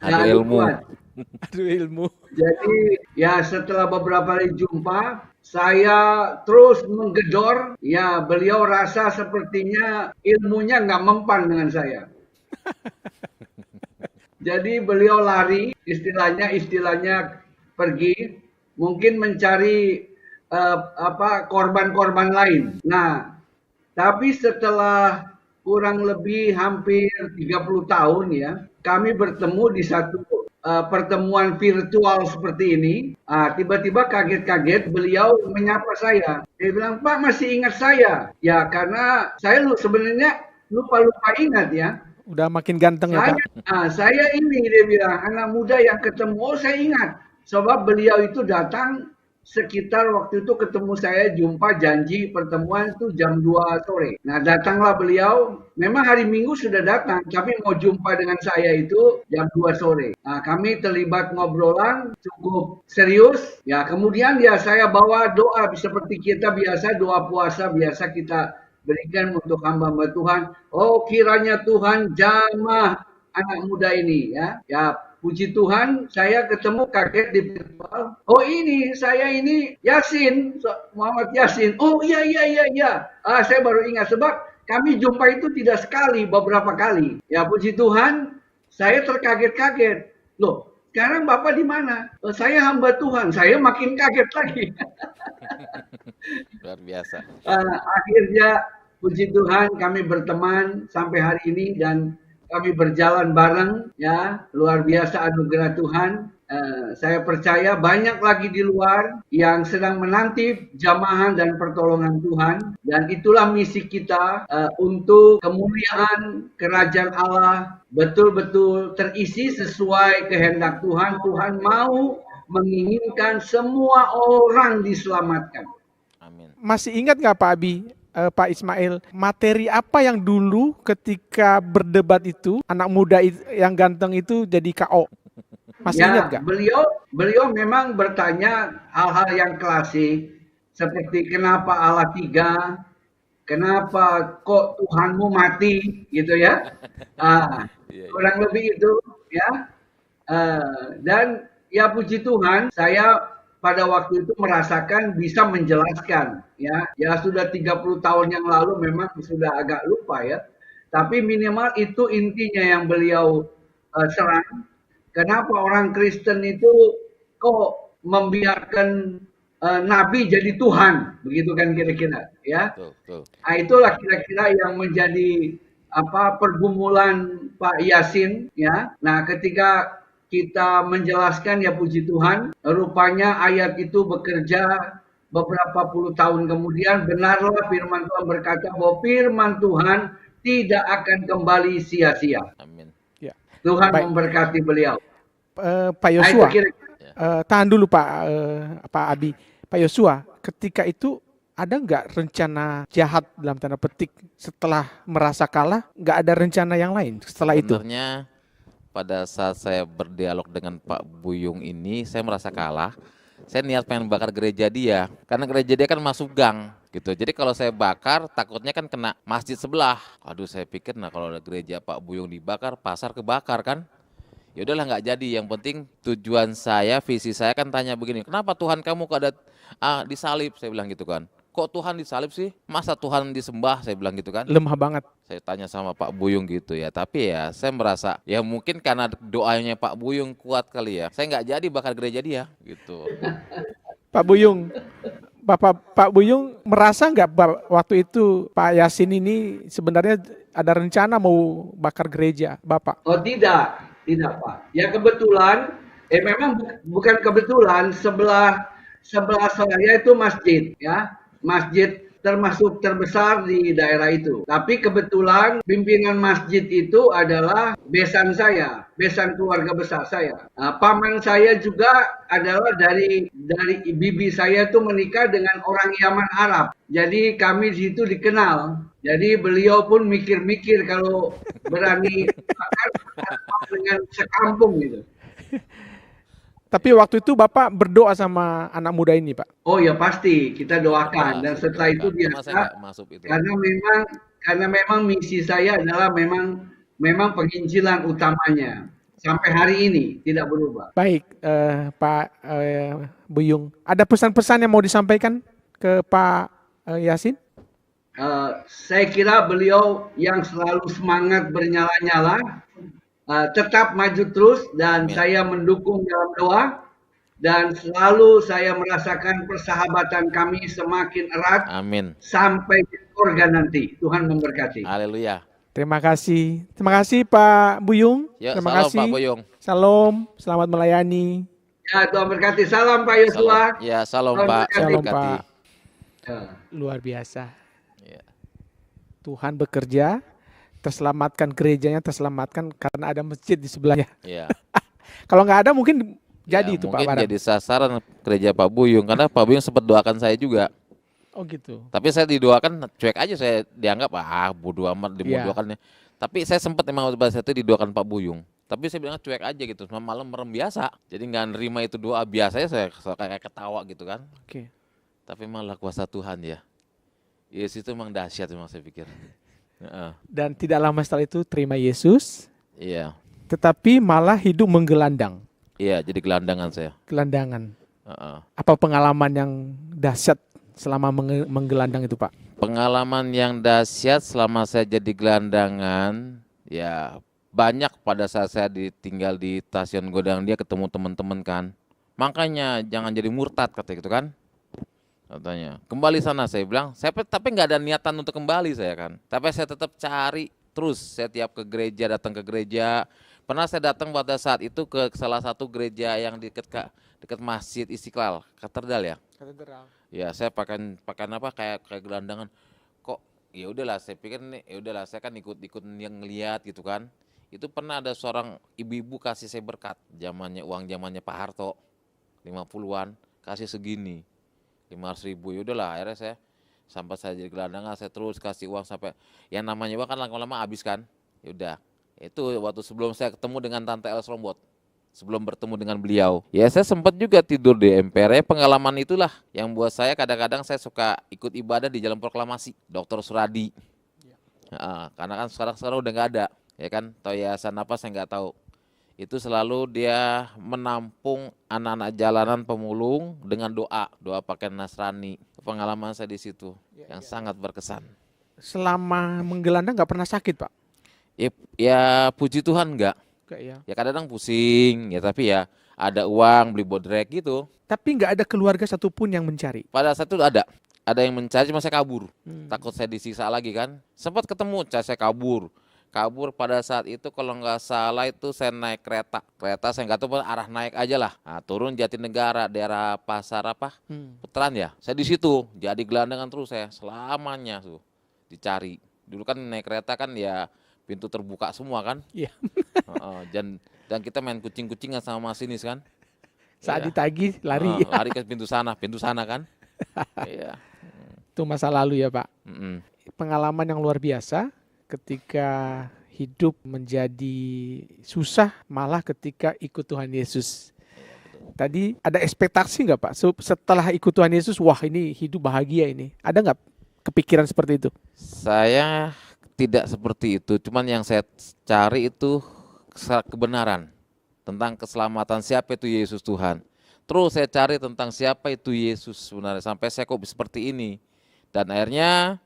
Speaker 3: Ada ilmu.
Speaker 2: Aduh ilmu.
Speaker 4: Jadi ya setelah beberapa kali jumpa, saya terus menggedor. Ya beliau rasa sepertinya ilmunya nggak mempan dengan saya. Jadi beliau lari, istilahnya pergi, mungkin mencari korban-korban lain. Nah, tapi setelah kurang lebih hampir 30 tahun ya, kami bertemu di satu pertemuan virtual seperti ini. Tiba-tiba kaget-kaget beliau menyapa saya. Dia bilang, "Pak, masih ingat saya?" Ya, karena saya sebenarnya lupa-lupa ingat ya.
Speaker 2: Udah makin ganteng ya Pak.
Speaker 4: Saya ini, dia bilang, anak muda yang ketemu. Oh, saya ingat. Sebab beliau itu datang sekitar waktu itu ketemu saya, jumpa janji pertemuan itu jam 2 sore. Nah, datanglah beliau. Memang hari Minggu sudah datang, tapi mau jumpa dengan saya itu jam 2 sore. Nah, kami terlibat ngobrolan cukup serius. Ya, kemudian ya saya bawa doa seperti kita biasa, doa puasa biasa kita berikan untuk hamba-hamba Tuhan. Oh, kiranya Tuhan jamah anak muda ini ya. Ya, puji Tuhan, saya ketemu kaget di virtual. Oh saya ini Yasin, Muhammad Yasin. Oh iya. Saya baru ingat sebab kami jumpa itu tidak sekali, beberapa kali. Ya puji Tuhan, saya terkaget-kaget. Loh, sekarang Bapak di mana? Oh, saya hamba Tuhan, saya makin kaget lagi.
Speaker 3: Luar biasa.
Speaker 4: Akhirnya puji Tuhan kami berteman sampai hari ini dan kami berjalan bareng ya, luar biasa anugerah Tuhan. Saya percaya banyak lagi di luar yang sedang menanti jamahan dan pertolongan Tuhan, dan itulah misi kita untuk kemuliaan kerajaan Allah betul-betul terisi sesuai kehendak Tuhan. Tuhan mau menginginkan semua orang diselamatkan.
Speaker 3: Amin.
Speaker 2: Masih ingat nggak Pak Abi? Pak Ismail, materi apa yang dulu ketika berdebat itu anak muda yang ganteng itu jadi KO? Masih ingat nggak?
Speaker 4: Beliau memang bertanya hal-hal yang klasik seperti kenapa Allah 3, kenapa kok Tuhanmu mati, gitu ya. Kurang lebih itu ya. Dan ya puji Tuhan, saya pada waktu itu merasakan bisa menjelaskan ya sudah 30 tahun yang lalu memang sudah agak lupa ya, tapi minimal itu intinya yang beliau serang. Kenapa orang Kristen itu kok membiarkan nabi jadi Tuhan, begitu kan kira-kira ya.
Speaker 3: Betul.
Speaker 4: Itulah kira-kira yang menjadi pergumulan Pak Yasin ya. Nah, ketika kita menjelaskan ya puji Tuhan, rupanya ayat itu bekerja beberapa puluh tahun kemudian benarlah firman Tuhan berkata bahwa firman Tuhan tidak akan kembali sia-sia.
Speaker 3: Amin.
Speaker 2: Ya.
Speaker 4: Tuhan
Speaker 2: Baik.
Speaker 4: memberkati beliau.
Speaker 2: Pak
Speaker 4: Nah, itu
Speaker 2: Yosua,
Speaker 4: kira-kira.
Speaker 2: tahan dulu Pak Abi. Pak Yosua, ketika itu ada nggak rencana jahat dalam tanda petik setelah merasa kalah? Nggak ada rencana yang lain setelah itu?
Speaker 3: Sebenarnya pada saat saya berdialog dengan Pak Buyung ini, saya merasa kalah. Saya niat pengen bakar gereja dia, karena gereja dia kan masuk gang gitu. Jadi kalau saya bakar, takutnya kan kena masjid sebelah. Aduh, saya pikir nah kalau ada gereja Pak Buyung dibakar, pasar kebakar kan. Ya udahlah nggak jadi. Yang penting tujuan saya, visi saya kan tanya begini, kenapa Tuhan kamu kok ada disalib? Saya bilang gitu kan. Kok Tuhan disalib sih? Masa Tuhan disembah? Saya bilang gitu kan.
Speaker 2: Lemah banget.
Speaker 3: Saya tanya sama Pak Buyung gitu ya. Tapi ya saya merasa ya mungkin karena doanya Pak Buyung kuat kali ya. Saya nggak jadi bakar gereja dia gitu.
Speaker 2: Pak Buyung, Pak Buyung merasa nggak waktu itu Pak Yasin ini sebenarnya ada rencana mau bakar gereja Bapak?
Speaker 4: Oh tidak Pak. Ya kebetulan, memang bukan kebetulan sebelah saya itu masjid ya, masjid termasuk terbesar di daerah itu. Tapi kebetulan pimpinan masjid itu adalah besan saya, besan keluarga besar saya. Nah, paman saya juga adalah dari bibi saya itu menikah dengan orang Yaman Arab. Jadi kami di situ dikenal. Jadi beliau pun mikir-mikir kalau berani makan dengan sekampung gitu.
Speaker 2: Tapi waktu itu Bapak berdoa sama anak muda ini, Pak.
Speaker 4: Oh ya pasti kita doakan dan setelah itu
Speaker 3: Cuma saya
Speaker 4: biasa
Speaker 3: nggak masuk itu.
Speaker 4: karena memang misi saya adalah memang penginjilan utamanya sampai hari ini tidak berubah.
Speaker 2: Baik, Pak Buyung. Ada pesan-pesan yang mau disampaikan ke Pak Yasin?
Speaker 4: Saya kira beliau yang selalu semangat bernyala-nyala, tetap maju terus dan
Speaker 3: Amin.
Speaker 4: saya mendukung dalam doa dan selalu saya merasakan persahabatan kami semakin erat
Speaker 3: Amin.
Speaker 4: sampai di surga nanti. Tuhan memberkati.
Speaker 3: Haleluya.
Speaker 2: Terima kasih Pak Buyung.
Speaker 3: Ya,
Speaker 2: Terima
Speaker 3: salam
Speaker 2: kasih.
Speaker 3: Pak Buyung.
Speaker 2: Salam, selamat melayani.
Speaker 4: Ya, Tuhan berkati. Salam Pak Yosua.
Speaker 3: Salam. Ya, salam
Speaker 4: Salam
Speaker 3: Pak.
Speaker 4: berkati.
Speaker 2: Salam,
Speaker 3: Berkati.
Speaker 2: Pak.
Speaker 4: Ya.
Speaker 2: Luar biasa.
Speaker 3: Ya.
Speaker 2: Tuhan bekerja, terselamatkan gerejanya, terselamatkan karena ada masjid di sebelahnya.
Speaker 3: Ya.
Speaker 2: Kalau nggak ada mungkin jadi
Speaker 3: Ya,
Speaker 2: itu Pak
Speaker 3: mungkin
Speaker 2: Barat.
Speaker 3: jadi sasaran gereja Pak Buyung karena Pak Buyung sempat doakan saya juga.
Speaker 2: Oh gitu.
Speaker 3: Tapi saya didoakan cuek aja, saya dianggap bodo amat
Speaker 2: Iya.
Speaker 3: didoakannya. Tapi saya sempat emang bahasa itu didoakan Pak Buyung. Tapi saya bilang cuek aja gitu, malam merem biasa. Jadi nggak nerima itu doa, biasanya saya kayak ketawa gitu kan.
Speaker 2: Oke.
Speaker 3: Tapi malah kuasa Tuhan ya. Yesus itu memang dahsyat memang saya pikir. Heeh.
Speaker 2: Dan tidak lama setelah itu terima Yesus,
Speaker 3: Iya.
Speaker 2: tetapi malah hidup menggelandang,
Speaker 3: Iya, jadi gelandangan saya.
Speaker 2: gelandangan.
Speaker 3: Heeh.
Speaker 2: Apa pengalaman yang dahsyat selama menggelandang itu Pak?
Speaker 3: Pengalaman yang dahsyat selama saya jadi gelandangan, ya banyak pada saat saya tinggal di stasiun Godang dia ketemu teman-teman kan. Makanya jangan jadi murtad kata gitu kan. Katanya, kembali sana saya bilang, tapi nggak ada niatan untuk kembali saya kan. Tapi saya tetap cari terus, saya tiap ke gereja, datang ke gereja. Pernah saya datang pada saat itu ke salah satu gereja yang dekat Masjid Istiqlal, Katedral ya.
Speaker 2: Katedral.
Speaker 3: Ya saya pakai apa kayak gelandangan. Kok ya udahlah saya pikir nih ya udahlah saya kan ikut yang ngelihat gitu kan. Itu pernah ada seorang ibu-ibu kasih saya berkat zamannya Pak Harto 50-an kasih segini 500.000. Ya udahlah akhirnya saya sampai saya jadi gelandangan saya terus kasih uang sampai yang namanya uang kan lama-lama habis kan. Ya udah. Itu waktu sebelum saya ketemu dengan Tante Els Rombot. Sebelum bertemu dengan beliau. Ya saya sempat juga tidur di MPR. Pengalaman itulah yang buat saya kadang-kadang saya suka ikut ibadah di Jalan Proklamasi. Dr. Suradi. Karena kan sekarang udah nggak ada. Ya kan, atau yayasan apa saya nggak tahu. Itu selalu dia menampung anak-anak jalanan pemulung dengan doa pakai Nasrani. Pengalaman saya di situ yang sangat berkesan.
Speaker 2: Selama menggelandang nggak pernah sakit Pak?
Speaker 3: Ya puji Tuhan nggak.
Speaker 2: Kayak ya.
Speaker 3: Ya kadang-kadang pusing, ya tapi ya ada uang beli bodrek gitu.
Speaker 2: Tapi nggak ada keluarga satupun yang mencari.
Speaker 3: Pada saat itu ada yang mencari cuma saya kabur. Takut saya disiksa lagi kan. Sempat ketemu, saya kabur. kabur pada saat itu kalau nggak salah itu saya naik kereta. Kereta saya nggak tahu arah naik aja lah. Nah, turun Jatinegara, daerah pasar apa? Putaran ya. Saya di situ jadi gelandangan terus saya selamanya tuh dicari. Dulu kan naik kereta kan ya pintu terbuka semua kan.
Speaker 2: Iya.
Speaker 3: Dan kita main kucing-kucingan sama masinis kan.
Speaker 2: Saat
Speaker 3: Iya.
Speaker 2: ditagih lari.
Speaker 3: Lari ke pintu sana kan. Iya.
Speaker 2: Itu masa lalu ya Pak.
Speaker 3: Mm-mm.
Speaker 2: Pengalaman yang luar biasa ketika hidup menjadi susah malah ketika ikut Tuhan Yesus. Tadi ada ekspektasi nggak Pak? Setelah ikut Tuhan Yesus, wah ini hidup bahagia ini. Ada nggak kepikiran seperti itu?
Speaker 3: Saya tidak seperti itu, cuman yang saya cari itu kebenaran tentang keselamatan siapa itu Yesus Tuhan. Terus saya cari tentang siapa itu Yesus sebenarnya sampai saya kok seperti ini. Dan akhirnya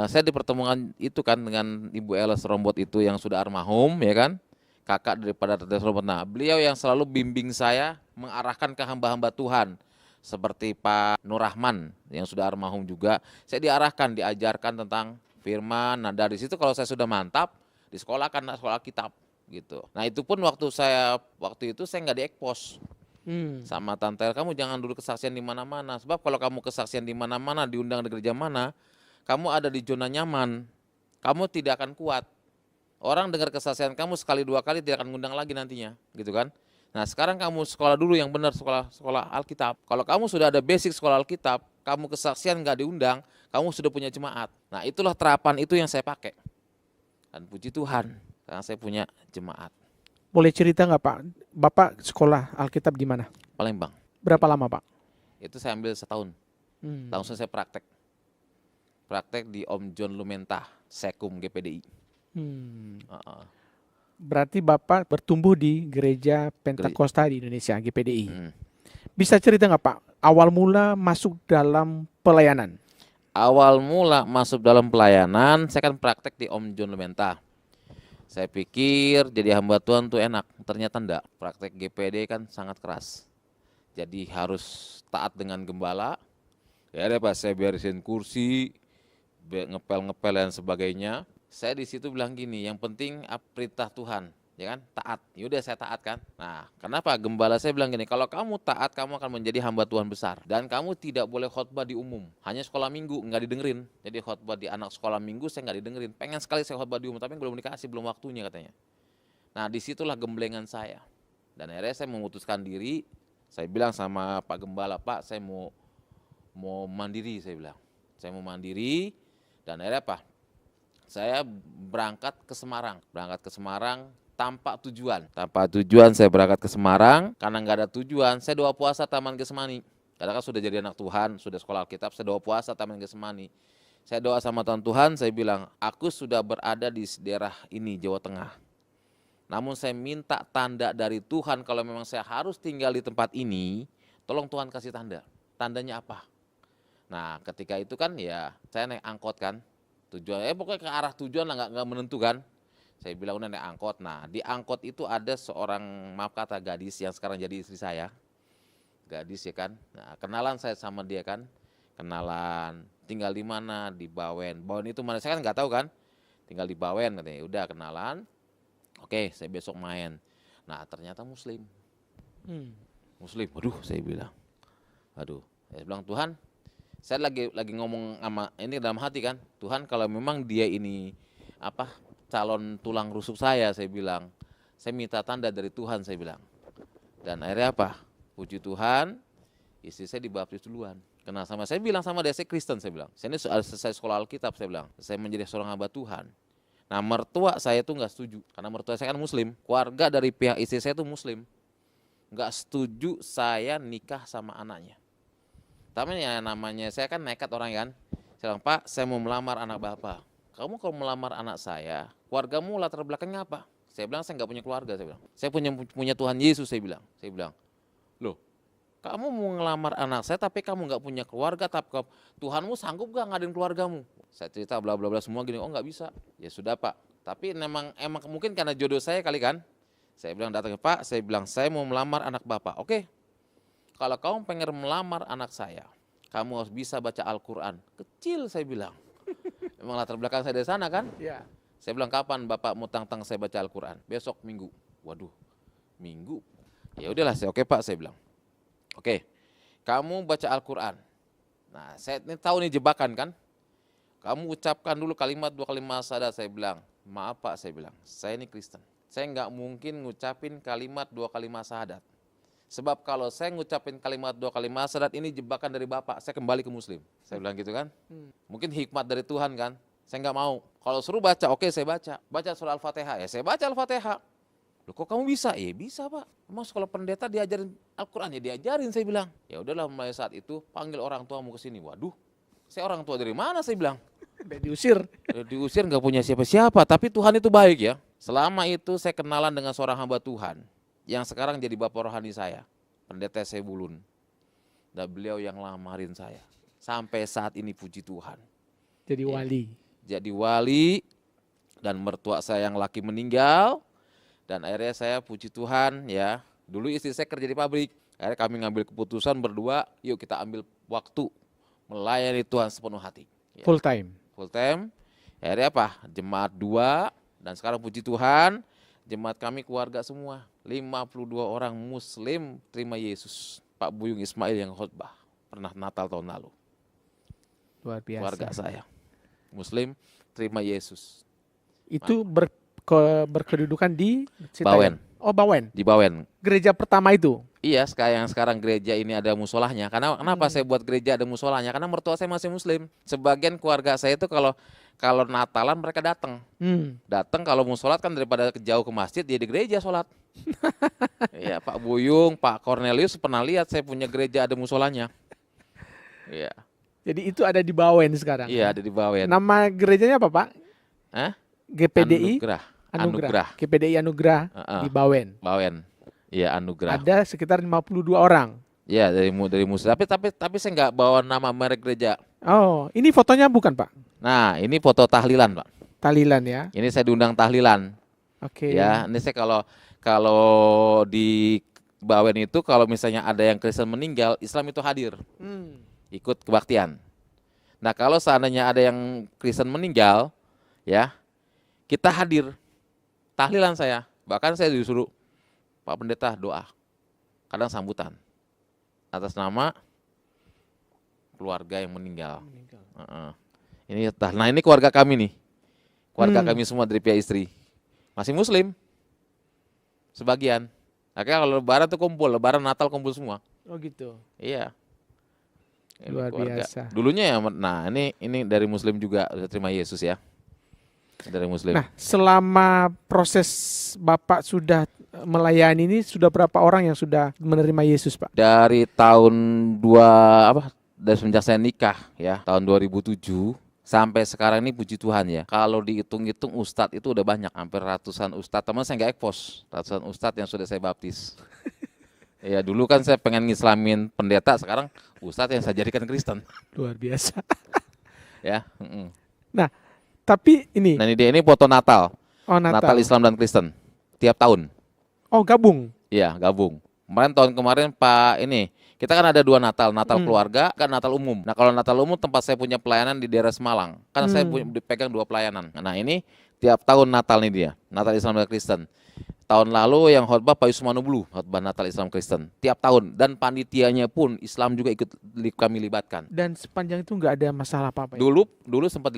Speaker 3: saya dipertemukan itu kan dengan Ibu Eles Rombot itu yang sudah almarhum ya kan, kakak daripada Tetes Rombot. Nah, beliau yang selalu bimbing saya mengarahkan ke hamba-hamba Tuhan seperti Pak Nur Rahman yang sudah almarhum juga. Saya diarahkan, diajarkan tentang firman. Nah, dari situ kalau saya sudah mantap di sekolah kan sekolah kitab gitu. Nah, itu pun waktu itu saya nggak diekpos sama tante, kamu jangan dulu kesaksian di mana-mana. Sebab kalau kamu kesaksian di mana-mana, diundang di gereja mana, kamu ada di zona nyaman, kamu tidak akan kuat. Orang dengar kesaksian kamu sekali dua kali tidak akan ngundang lagi nantinya, gitu kan? Nah sekarang kamu sekolah dulu yang benar, sekolah Alkitab. Kalau kamu sudah ada basic sekolah Alkitab, kamu kesaksian nggak diundang, kamu sudah punya jemaat. Nah itulah terapan itu yang saya pakai. Dan puji Tuhan, karena saya punya jemaat.
Speaker 2: Boleh cerita nggak Pak? Bapak sekolah Alkitab di mana?
Speaker 3: Palembang.
Speaker 2: Berapa lama Pak?
Speaker 3: Itu saya ambil setahun. Langsung saya praktek di Om John Lumenta, Sekum GPDI.
Speaker 2: Berarti Bapak bertumbuh di gereja Pentakosta di Indonesia, GPDI. Bisa cerita nggak Pak, awal mula masuk dalam pelayanan?
Speaker 3: Awal mula masuk dalam pelayanan, saya kan praktek di Om John Lumenta. Saya pikir jadi hamba Tuhan tuh enak, ternyata enggak. Praktek GPD kan sangat keras. Jadi harus taat dengan gembala. Ya ada pas saya beresin kursi, ngepel dan sebagainya. Saya di situ bilang gini, yang penting perintah Tuhan, ya kan, taat. Yaudah saya taat kan. Nah, kenapa gembala saya bilang gini, kalau kamu taat kamu akan menjadi hamba Tuhan besar. Dan kamu tidak boleh khotbah di umum, hanya sekolah minggu, nggak didengerin. Jadi khotbah di anak sekolah minggu saya nggak didengerin. Pengen sekali saya khotbah di umum, tapi belum dikasih, belum waktunya katanya. Nah, disitulah gemblengan saya. Dan akhirnya saya memutuskan diri, saya bilang sama Pak Gembala, Pak saya mau mandiri, saya bilang. Saya mau mandiri, dan akhirnya apa? Saya berangkat ke Semarang tanpa tujuan. Tanpa tujuan saya berangkat ke Semarang, karena nggak ada tujuan, saya doa puasa Taman Getsemani. Karena kan sudah jadi anak Tuhan, sudah sekolah Alkitab, saya doa puasa Taman Getsemani. Saya doa sama Tuhan, saya bilang, aku sudah berada di daerah ini, Jawa Tengah. Namun saya minta tanda dari Tuhan, kalau memang saya harus tinggal di tempat ini, tolong Tuhan kasih tanda. Tandanya apa? Nah ketika itu kan ya saya naik angkot kan. Tujuan, pokoknya ke arah tujuan lah, nggak menentukan. Saya bilang udah naik angkot. Nah di angkot itu ada seorang, maaf kata, gadis yang sekarang jadi istri saya. Gadis ya kan. Nah kenalan saya sama dia kan. Kenalan, tinggal di mana? Di Bawen. Bawen itu mana? Saya kan nggak tahu kan. Tinggal di Bawen katanya. Udah kenalan. Oke, saya besok main. Nah ternyata Muslim. Muslim. Waduh, saya bilang. Aduh, saya bilang Tuhan. Saya lagi ngomong sama ini dalam hati kan, Tuhan kalau memang dia ini calon tulang rusuk saya bilang, saya minta tanda dari Tuhan, saya bilang. Dan akhirnya apa? Puji Tuhan, istri saya dibaptis duluan. Kenal sama saya, bilang sama dia, saya Kristen, saya bilang. Saya ini selesai sekolah Alkitab, saya bilang. Saya menjadi seorang hamba Tuhan. Nah mertua saya tuh nggak setuju, karena mertua saya kan Muslim. Keluarga dari pihak istri saya tuh Muslim. Nggak setuju saya nikah sama anaknya. Tapi ya namanya saya kan nekat orang kan. Saya bilang, Pak saya mau melamar anak Bapak. Kamu kalau melamar anak saya, keluargamu latar belakangnya apa? Saya bilang saya nggak punya keluarga, saya bilang. Saya punya Tuhan Yesus, saya bilang. Saya bilang, loh kamu mau ngelamar anak saya tapi kamu nggak punya keluarga, tapi Tuhanmu sanggup gak ngadain keluargamu? Saya cerita bla bla bla semua gini, oh nggak bisa. Ya sudah Pak, tapi emang mungkin karena jodoh saya kali kan. Saya bilang datang ke Pak, saya bilang saya mau melamar anak Bapak. Oke. Kalau kamu pengen melamar anak saya, kamu harus bisa baca Al-Quran. Kecil saya bilang. Memang latar belakang saya dari sana kan.
Speaker 2: Ya.
Speaker 3: Saya bilang, kapan Bapak mau tantang saya baca Al-Quran? Besok Minggu. Waduh, Minggu? Ya udahlah, oke Pak, saya bilang. Oke, kamu baca Al-Quran. Nah, saya ini tahu nih jebakan kan. Kamu ucapkan dulu kalimat 2 kalimat syahadat. Saya bilang, maaf Pak, saya bilang, saya ini Kristen. Saya nggak mungkin ngucapin kalimat 2 kalimat syahadat. Sebab kalau saya ngucapin kalimat 2 kalimat syahadat, ini jebakan dari Bapak, saya kembali ke Muslim. Saya bilang gitu kan. Mungkin hikmat dari Tuhan kan. Saya nggak mau. Kalau suruh baca, oke saya baca. Baca surah Al-Fatihah, ya saya baca Al-Fatihah. Loh kok kamu bisa? Ya bisa Pak. Emang sekolah pendeta diajarin Al-Quran, ya diajarin, saya bilang. Ya udahlah, mulai saat itu panggil orang tuamu ke sini. Waduh, saya orang tua dari mana, saya bilang.
Speaker 2: Udah diusir.
Speaker 3: Diusir, nggak punya siapa-siapa, tapi Tuhan itu baik ya. Selama itu saya kenalan dengan seorang hamba Tuhan yang sekarang jadi bapak rohani saya, pendeta Sebulun. Dan beliau yang lamarin saya. Sampai saat ini puji Tuhan.
Speaker 2: Jadi wali.
Speaker 3: Jadi wali, dan mertua saya yang laki meninggal, dan akhirnya saya puji Tuhan ya. Dulu istri saya kerja di pabrik, akhirnya kami ngambil keputusan berdua, yuk kita ambil waktu melayani Tuhan sepenuh hati. Ya.
Speaker 2: Full time.
Speaker 3: Full time. Akhirnya apa? Jemaat 2, dan sekarang puji Tuhan, jemaat kami keluarga semua, 52 orang Muslim terima Yesus. Pak Buyung Ismail yang khotbah, pernah Natal tahun lalu.
Speaker 2: Luar biasa.
Speaker 3: Keluarga saya Muslim terima Yesus.
Speaker 2: Itu berkedudukan di
Speaker 3: Bawen.
Speaker 2: Oh, Bawen.
Speaker 3: Di Bawen.
Speaker 2: Gereja pertama itu.
Speaker 3: Iya, sekarang gereja ini ada musolahnya. Karena kenapa saya buat gereja ada musolahnya? Karena mertua saya masih Muslim. Sebagian keluarga saya itu kalau Natalan mereka datang. Datang kalau mau sholat kan daripada jauh ke masjid, dia di gereja sholat. Iya, Pak Buyung, Pak Cornelius pernah lihat saya punya gereja ada musolahnya. Iya.
Speaker 2: Jadi itu ada di Bawen sekarang.
Speaker 3: Iya, ada di Bawen.
Speaker 2: Nama gerejanya apa, Pak?
Speaker 3: Hah?
Speaker 2: GPDI
Speaker 3: Anugerah.
Speaker 2: GPDI Anugerah di Bawen.
Speaker 3: Bawen. Iya, Anugerah.
Speaker 2: Ada sekitar 52 orang.
Speaker 3: Iya, dari Muslim. Tapi saya nggak bawa nama merek gereja.
Speaker 2: Oh, ini fotonya bukan, Pak?
Speaker 3: Nah, ini foto tahlilan, Pak.
Speaker 2: Tahlilan ya.
Speaker 3: Ini saya diundang tahlilan.
Speaker 2: Oke.
Speaker 3: Ya, ini saya kalau di Bawen itu kalau misalnya ada yang Kristen meninggal, Islam itu hadir. Ikut kebaktian. Nah, kalau seandainya ada yang Kristen meninggal, ya, kita hadir. Tahlilan saya. Bahkan saya disuruh, Pak Pendeta doa. Kadang sambutan. Atas nama keluarga yang meninggal. Nah ini keluarga kami nih. Keluarga kami semua dari pihak istri. Masih Muslim. Sebagian. Akhirnya kalau lebaran tuh kumpul, lebaran Natal kumpul semua.
Speaker 2: Oh gitu.
Speaker 3: Iya. Ini
Speaker 2: Luar
Speaker 3: keluarga.
Speaker 2: biasa.
Speaker 3: Dulunya ya, nah ini dari Muslim juga udah terima Yesus ya. Dari Muslim.
Speaker 2: Nah, selama proses Bapak sudah melayani ini, sudah berapa orang yang sudah menerima Yesus, Pak?
Speaker 3: Dari tahun dari semenjak saya nikah ya, tahun 2007 sampai sekarang ini puji Tuhan ya. Kalau dihitung-hitung ustadz itu udah banyak, hampir ratusan ustadz. Teman saya nggak ekspos, ratusan ustadz yang sudah saya baptis. Ya dulu kan saya pengen ngislamin pendeta, sekarang ustadz yang saya jadikan Kristen.
Speaker 2: Luar biasa.
Speaker 3: Ya.
Speaker 2: Nah, tapi ini.
Speaker 3: Nah ini foto Natal.
Speaker 2: Oh,
Speaker 3: Natal Islam dan Kristen tiap tahun.
Speaker 2: Oh, gabung.
Speaker 3: Iya, gabung. Tahun kemarin Pak kita kan ada 2 Natal, Natal keluarga, kan Natal umum. Nah kalau Natal umum tempat saya punya pelayanan di daerah Semalang, kan saya dipegang 2 pelayanan. Nah ini tiap tahun Natal nih dia, Natal Islam dan Kristen. Tahun lalu yang khotbah Pak Yusuf Manublu, khotbah Natal Islam Kristen. Tiap tahun, dan panitianya pun Islam juga ikut kami libatkan.
Speaker 2: Dan sepanjang itu nggak ada masalah apa-apa ya?
Speaker 3: Dulu sempat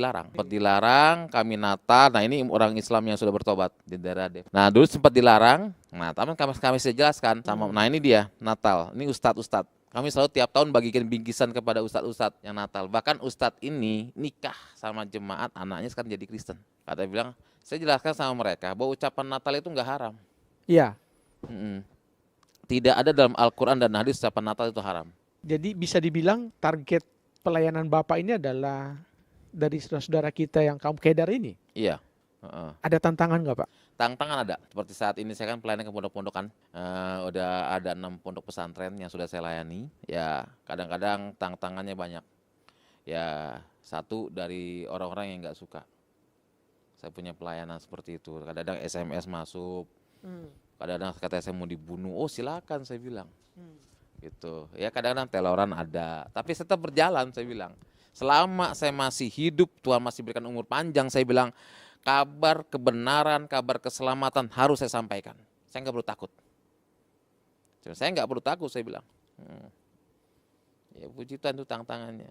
Speaker 3: dilarang kami Natal. Nah ini orang Islam yang sudah bertobat di daerah Dep. Nah dulu sempat dilarang. Nah tapi kami saya jelaskan sama. Nah ini dia Natal. Ini ustadz. Kami selalu tiap tahun bagikan bingkisan kepada ustadz yang Natal. Bahkan ustadz ini nikah sama jemaat, anaknya sekarang jadi Kristen. Kata bilang, saya jelaskan sama mereka bahwa ucapan Natal itu nggak haram.
Speaker 2: Iya.
Speaker 3: Tidak ada dalam Al-Quran dan hadis ucapan Natal itu haram.
Speaker 2: Jadi bisa dibilang target pelayanan Bapak ini adalah dari saudara-saudara kita yang kaum Kedar ini.
Speaker 3: Iya.
Speaker 2: Ada tantangan nggak, Pak?
Speaker 3: Tantangan ada. Seperti saat ini saya kan pelayanan ke pondok-pondokan. Udah ada 6 pondok pesantren yang sudah saya layani. Ya kadang-kadang tantangannya banyak. Ya satu dari orang-orang yang nggak suka. Saya punya pelayanan seperti itu. Kadang-kadang SMS masuk. Kadang-kadang kata saya mau dibunuh. Oh silakan saya bilang. Gitu. Ya kadang-kadang teloran ada. Tapi tetap berjalan saya bilang. Selama saya masih hidup, Tuhan masih berikan umur panjang, saya bilang kabar kebenaran, kabar keselamatan harus saya sampaikan. Saya nggak perlu takut. Saya nggak perlu takut, saya bilang. Ya puji Tuhan itu tantangannya.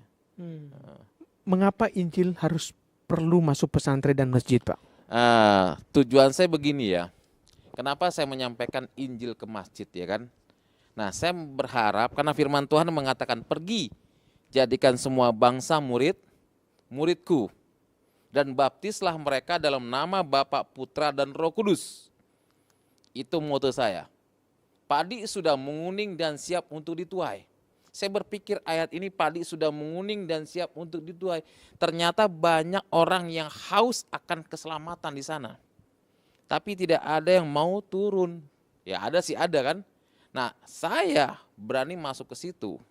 Speaker 2: Mengapa Injil harus perlu masuk pesantren dan masjid, Pak?
Speaker 3: Tujuan saya begini ya. Kenapa saya menyampaikan Injil ke masjid ya kan? Nah, saya berharap karena firman Tuhan mengatakan pergi jadikan semua bangsa muridku dan baptislah mereka dalam nama Bapa, Putra dan Roh Kudus. Itu moto saya. Padi sudah menguning dan siap untuk dituai. Saya berpikir ayat ini padi sudah menguning dan siap untuk dituai. Ternyata banyak orang yang haus akan keselamatan di sana. Tapi tidak ada yang mau turun. Ya ada sih ada kan. Nah saya berani masuk ke situ.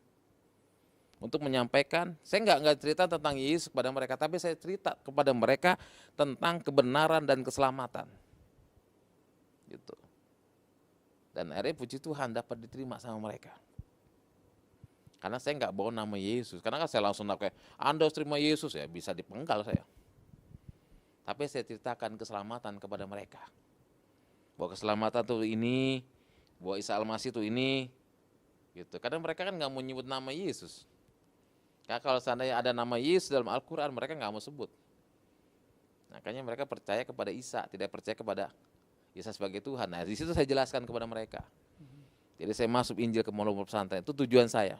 Speaker 3: Untuk menyampaikan, saya nggak cerita tentang Yesus kepada mereka. Tapi saya cerita kepada mereka tentang kebenaran dan keselamatan. Gitu. Dan akhirnya puji Tuhan dapat diterima sama mereka. Karena saya nggak bawa nama Yesus. Karena kan saya langsung kayak, Anda harus terima Yesus ya, bisa dipenggal saya. Tapi saya ceritakan keselamatan kepada mereka. Bahwa keselamatan tuh ini, bahwa Isa Al-Masih tuh ini. Gitu. Karena mereka kan nggak mau nyebut nama Yesus. Karena kalau seandainya ada nama Yesus dalam Al-Quran, mereka nggak mau sebut. Makanya mereka percaya kepada Isa, tidak percaya kepada Isa sebagai Tuhan. Nah di situ saya jelaskan kepada mereka. Jadi saya masuk Injil ke pondok pesantren, itu tujuan saya.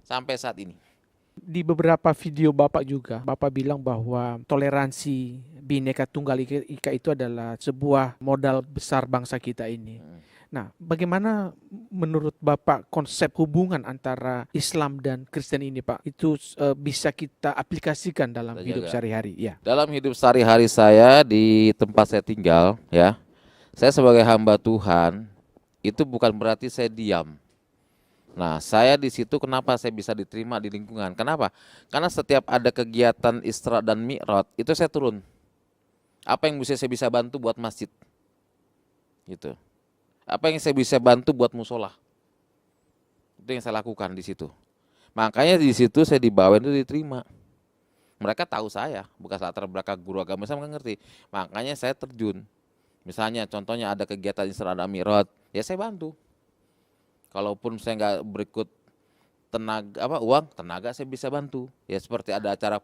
Speaker 3: Sampai saat ini.
Speaker 2: Di beberapa video Bapak juga, Bapak bilang bahwa toleransi Bhinneka Tunggal Ika itu adalah sebuah modal besar bangsa kita ini. Nah, bagaimana menurut Bapak konsep hubungan antara Islam dan Kristen ini, Pak? Itu bisa kita aplikasikan dalam hidup sehari-hari, ya.
Speaker 3: Dalam hidup sehari-hari saya di tempat saya tinggal, ya, saya sebagai hamba Tuhan itu bukan berarti saya diam. Nah, saya di situ kenapa saya bisa diterima di lingkungan? Kenapa? Karena setiap ada kegiatan Isra dan Mi'raj itu saya turun. Apa yang saya bisa bantu buat masjid? Gitu. Apa yang saya bisa bantu buat musola? Itu yang saya lakukan di situ. Makanya di situ saya dibawa itu diterima. Mereka tahu saya, bukan latar belakang guru agama saya ngerti. Makanya saya terjun. Misalnya contohnya ada kegiatan Isra dan Mi'raj, ya saya bantu. Kalaupun saya nggak berikut uang, tenaga saya bisa bantu. Ya seperti ada acara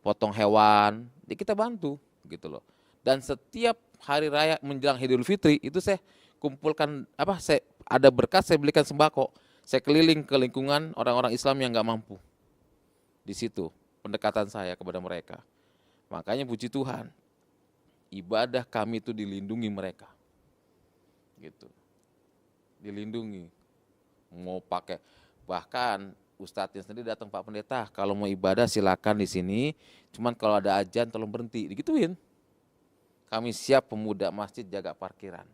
Speaker 3: potong hewan, ya kita bantu gitu loh. Dan setiap hari raya menjelang Idul Fitri itu saya kumpulkan saya ada berkas, saya belikan sembako. Saya keliling ke lingkungan orang-orang Islam yang nggak mampu. Di situ pendekatan saya kepada mereka. Makanya puji Tuhan, ibadah kami itu dilindungi mereka. Gitu. Dilindungi. Mau pakai, bahkan ustadznya sendiri datang, Pak Pendeta, kalau mau ibadah silakan di sini, cuman kalau ada ajan tolong berhenti, digituin. Kami siap pemuda masjid jaga parkiran.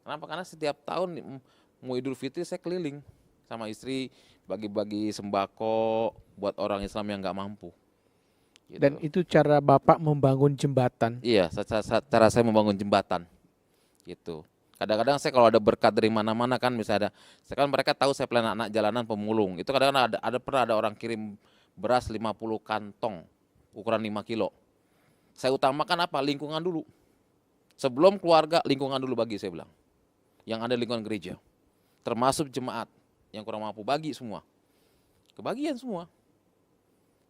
Speaker 3: Kenapa? Karena setiap tahun mau Idul Fitri saya keliling sama istri bagi-bagi sembako buat orang Islam yang nggak mampu. Gitu.
Speaker 2: Dan itu cara Bapak membangun jembatan.
Speaker 3: Iya, cara saya membangun jembatan. Gitu. Kadang-kadang saya kalau ada berkat dari mana-mana kan, misalnya saya kan mereka tahu saya pelayan anak jalanan pemulung. Itu kadang-kadang pernah ada orang kirim beras 50 kantong ukuran 5 kilo. Saya utamakan apa? Lingkungan dulu. Sebelum keluarga, lingkungan dulu bagi saya bilang. Yang ada lingkungan gereja. Termasuk jemaat yang kurang mampu, bagi semua. Kebagian semua.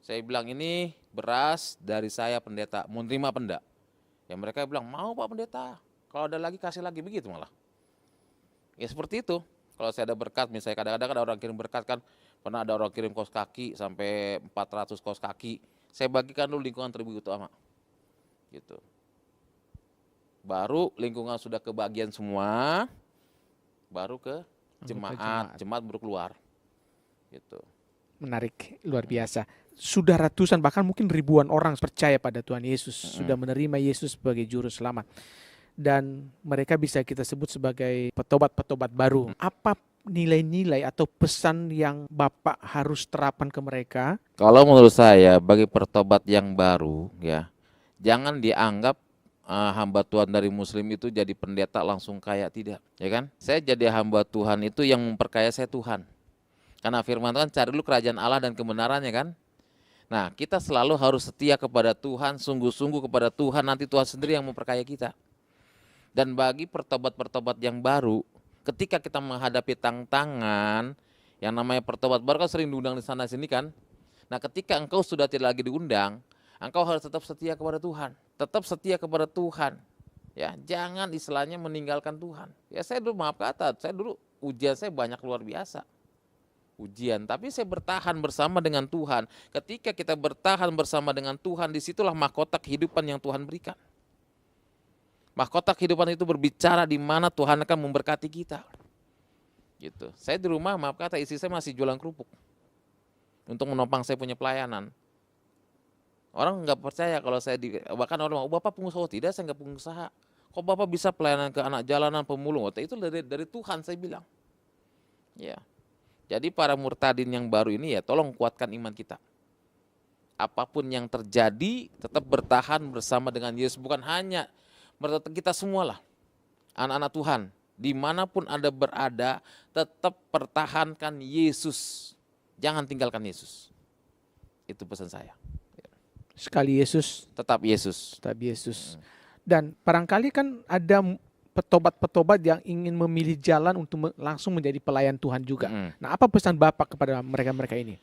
Speaker 3: Saya bilang ini beras dari saya pendeta, mau terima apa enggak? Ya mereka bilang mau Pak Pendeta, kalau ada lagi kasih lagi, begitu malah. Ya seperti itu. Kalau saya ada berkat, misalnya kadang-kadang ada orang kirim berkat kan, pernah ada orang kirim kaos kaki sampai 400 kaos kaki. Saya bagikan dulu lingkungan terlebih utama. Gitu. Baru lingkungan sudah kebagian semua, baru ke jemaat baru keluar. Gitu.
Speaker 2: Menarik, luar biasa. Sudah ratusan bahkan mungkin ribuan orang percaya pada Tuhan Yesus, sudah menerima Yesus sebagai juru selamat. Dan mereka bisa kita sebut sebagai petobat-petobat baru. Apa nilai-nilai atau pesan yang Bapak harus terapkan ke mereka?
Speaker 3: Kalau menurut saya bagi pertobat yang baru ya, jangan dianggap hamba Tuhan dari Muslim itu jadi pendeta langsung kaya, tidak, ya kan? Saya jadi hamba Tuhan itu yang memperkaya saya Tuhan. Karena firman Tuhan cari dulu kerajaan Allah dan kebenarannya kan. Nah, kita selalu harus setia kepada Tuhan, sungguh-sungguh kepada Tuhan, nanti Tuhan sendiri yang memperkaya kita. Dan bagi pertobat-pertobat yang baru, ketika kita menghadapi tantangan, yang namanya pertobat baru kan sering diundang di sana sini kan. Nah, ketika engkau sudah tidak lagi diundang, engkau harus tetap setia kepada Tuhan. Tetap setia kepada Tuhan. Ya, jangan istilahnya meninggalkan Tuhan. Ya, saya dulu maaf kata, saya dulu ujian saya banyak luar biasa. Ujian, tapi saya bertahan bersama dengan Tuhan. Ketika kita bertahan bersama dengan Tuhan, disitulah mahkota kehidupan yang Tuhan berikan. Mahkota kehidupan itu berbicara di mana Tuhan akan memberkati kita. Gitu. Saya di rumah, maaf kata, istri saya masih jualan kerupuk untuk menopang saya punya pelayanan. Orang nggak percaya kalau saya bahkan orang, oh, Bapak pengusaha. Oh, tidak, saya nggak pengusaha. Kok Bapak bisa pelayanan ke anak jalanan, pemulung? Oh, itu dari Tuhan, saya bilang. Ya. Jadi para murtadin yang baru ini ya tolong kuatkan iman kita. Apapun yang terjadi tetap bertahan bersama dengan Yesus. Bukan hanya kita semualah anak-anak Tuhan. Dimanapun Anda berada tetap pertahankan Yesus. Jangan tinggalkan Yesus. Itu pesan saya.
Speaker 2: Sekali Yesus,
Speaker 3: Tetap Yesus.
Speaker 2: tetap Yesus. Dan barangkali kan ada petobat-petobat yang ingin memilih jalan untuk langsung menjadi pelayan Tuhan juga. Nah, apa pesan Bapak kepada mereka-mereka ini?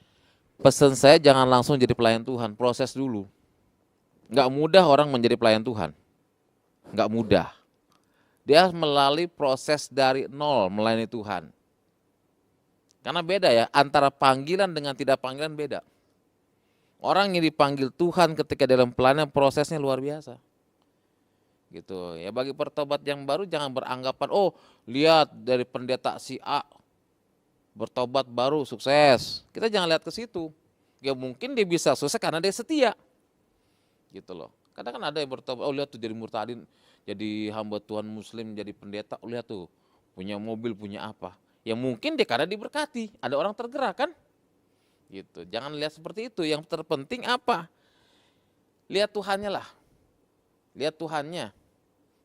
Speaker 3: Pesan saya jangan langsung jadi pelayan Tuhan, proses dulu. Nggak mudah orang menjadi pelayan Tuhan. Nggak mudah. Dia melalui proses dari nol melayani Tuhan. Karena beda ya, antara panggilan dengan tidak panggilan beda. Orang yang dipanggil Tuhan ketika dalam pelayanan prosesnya luar biasa. Gitu ya, bagi pertobat yang baru jangan beranggapan oh lihat dari pendeta si A bertobat baru sukses, kita jangan lihat ke situ. Ya mungkin dia bisa sukses karena dia setia gitu loh. Kadang kan ada yang bertobat, oh lihat tuh jadi murtadin, jadi hamba Tuhan muslim, jadi pendeta, oh lihat tuh punya mobil, punya apa, ya mungkin dia karena diberkati, ada orang tergerak kan gitu. Jangan lihat seperti itu, yang terpenting apa, lihat Tuhannya lah. Lihat Tuhannya,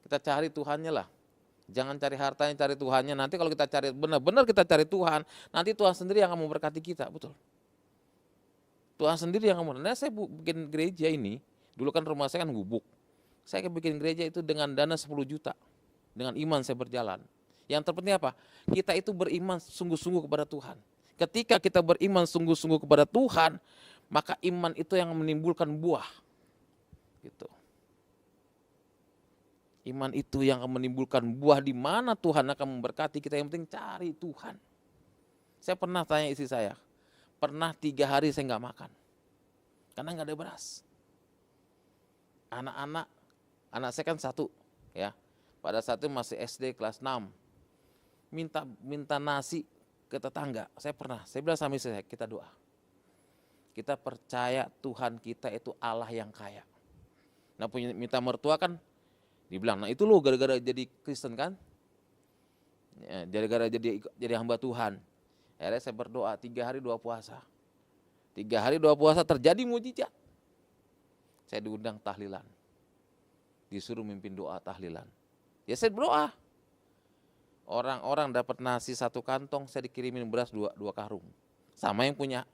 Speaker 3: kita cari Tuhannya lah. Jangan cari hartanya, cari Tuhannya. Nanti kalau kita cari benar-benar kita cari Tuhan, nanti Tuhan sendiri yang akan memberkati kita, betul. Tuhan sendiri yang akan memberkati. Nah, saya bikin gereja ini, dulu kan rumah saya kan gubuk. Saya bikin gereja itu dengan dana 10 juta. Dengan iman saya berjalan. Yang terpenting apa? Kita itu beriman sungguh-sungguh kepada Tuhan. Ketika kita beriman sungguh-sungguh kepada Tuhan, maka iman itu yang menimbulkan buah. Gitu. Iman itu yang akan menimbulkan buah di mana Tuhan akan memberkati kita. Yang penting cari Tuhan. Saya pernah tanya istri saya, pernah 3 hari saya nggak makan. Karena nggak ada beras. Anak saya kan 1 ya. Pada saat itu masih SD kelas 6. Minta nasi ke tetangga. Saya bilang sama istri saya, kita doa. Kita percaya Tuhan kita itu Allah yang kaya. Nah minta mertua kan, dibilang, nah itu lo gara-gara jadi Kristen kan, ya, gara-gara jadi hamba Tuhan. Akhirnya saya berdoa 3 hari 2 puasa. 3 hari 2 puasa terjadi mujizat. Saya diundang tahlilan, disuruh mimpin doa tahlilan. Ya saya berdoa. Orang-orang dapat nasi 1 kantong, saya dikirimin beras 2 karung. Sama yang punya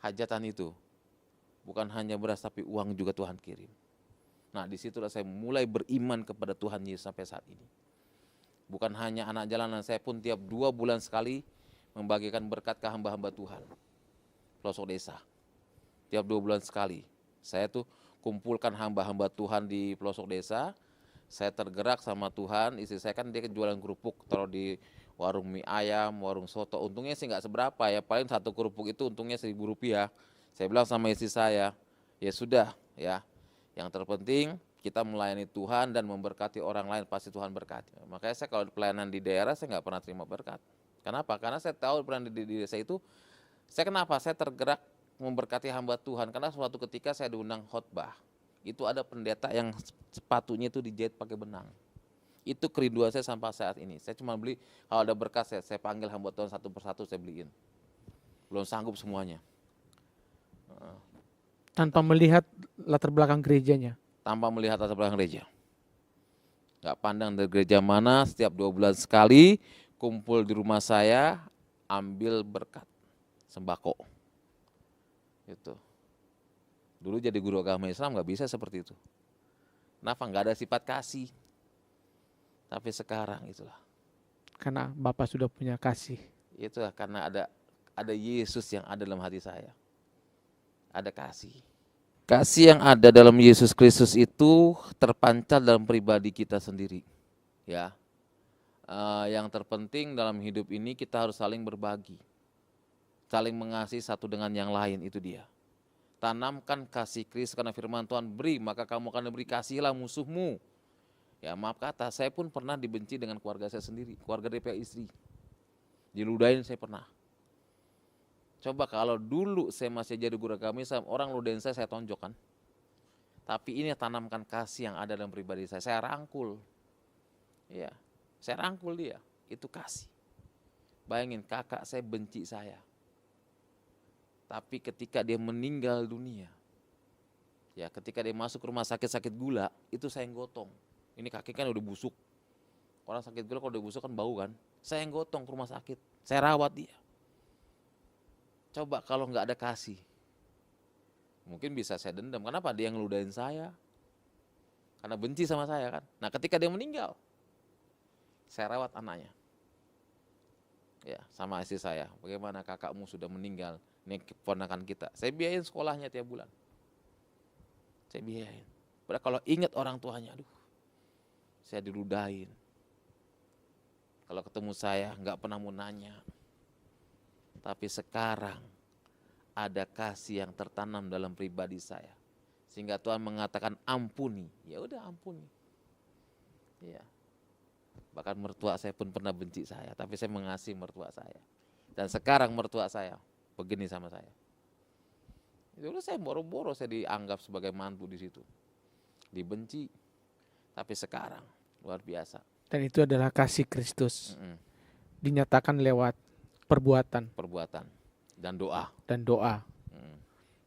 Speaker 3: hajatan itu. Bukan hanya beras tapi uang juga Tuhan kirim. Nah disitulah saya mulai beriman kepada Tuhan Yesus sampai saat ini. Bukan hanya anak jalanan, saya pun tiap 2 bulan sekali membagikan berkat ke hamba-hamba Tuhan. Pelosok desa. Tiap 2 bulan sekali. Saya tuh kumpulkan hamba-hamba Tuhan di pelosok desa. Saya tergerak sama Tuhan, istri saya kan dia jualan kerupuk, taruh di warung mie ayam, warung soto. Untungnya sih nggak seberapa ya, paling 1 kerupuk itu untungnya Rp1.000. Saya bilang sama istri saya, ya sudah ya. Yang terpenting kita melayani Tuhan dan memberkati orang lain, pasti Tuhan berkati. Makanya saya kalau pelayanan di daerah saya nggak pernah terima berkat. Kenapa? Karena saya tahu pelayanan di desa itu, saya tergerak memberkati hamba Tuhan. Karena suatu ketika saya diundang khotbah, itu ada pendeta yang sepatunya itu dijahit pakai benang. Itu kerinduan saya sampai saat ini. Saya cuma beli, kalau ada berkas saya panggil hamba Tuhan 1 persatu saya beliin. Belum sanggup semuanya.
Speaker 2: Tanpa melihat latar belakang gerejanya.
Speaker 3: Tanpa melihat latar belakang gereja. Gak pandang dari gereja mana, setiap 2 bulan sekali kumpul di rumah saya, ambil berkat sembako. Gitu. Dulu jadi guru agama Islam nggak bisa seperti itu. Kenapa? Nggak ada sifat kasih. Tapi sekarang itulah.
Speaker 2: Karena Bapak sudah punya kasih.
Speaker 3: Itulah karena ada Yesus yang ada dalam hati saya. Ada kasih. Kasih yang ada dalam Yesus Kristus itu terpancar dalam pribadi kita sendiri. Ya, yang terpenting dalam hidup ini kita harus saling berbagi, saling mengasihi satu dengan yang lain, itu dia. Tanamkan kasih Kristus karena firman Tuhan, beri maka kamu akan diberi, kasihilah musuhmu. Ya maaf kata, saya pun pernah dibenci dengan keluarga saya sendiri, keluarga dari pihak istri. Diludahin saya pernah. Coba kalau dulu saya masih jadi guru agama Islam, orang ludahin saya tonjok kan. Tapi ini tanamkan kasih yang ada dalam pribadi saya rangkul. Ya, saya rangkul dia, itu kasih. Bayangin kakak saya benci saya. Tapi ketika dia meninggal dunia, ya ketika dia masuk rumah sakit gula, itu saya yang gotong. Ini kaki kan udah busuk. Orang sakit gula kalau udah busuk kan bau kan. Saya yang gotong ke rumah sakit, saya rawat dia. Coba kalau nggak ada kasih, mungkin bisa saya dendam. Kenapa? Dia yang ngeludahin saya, karena benci sama saya kan. Nah ketika dia meninggal, saya rawat anaknya. Ya sama istri saya, bagaimana kakakmu sudah meninggal, ini keponakan kita. Saya biayain sekolahnya tiap bulan. Saya biayain. Padahal kalau ingat orang tuanya, aduh, saya diludahin. Kalau ketemu saya nggak pernah mau nanya. Tapi sekarang ada kasih yang tertanam dalam pribadi saya. Sehingga Tuhan mengatakan ampuni. Ya udah ampuni. Ya. Bahkan mertua saya pun pernah benci saya, tapi saya mengasihi mertua saya. Dan sekarang mertua saya begini sama saya. Dulu saya boro-boro saya dianggap sebagai mantu di situ. Dibenci. Tapi sekarang luar biasa.
Speaker 2: Dan itu adalah kasih Kristus. Dinyatakan lewat perbuatan
Speaker 3: dan doa.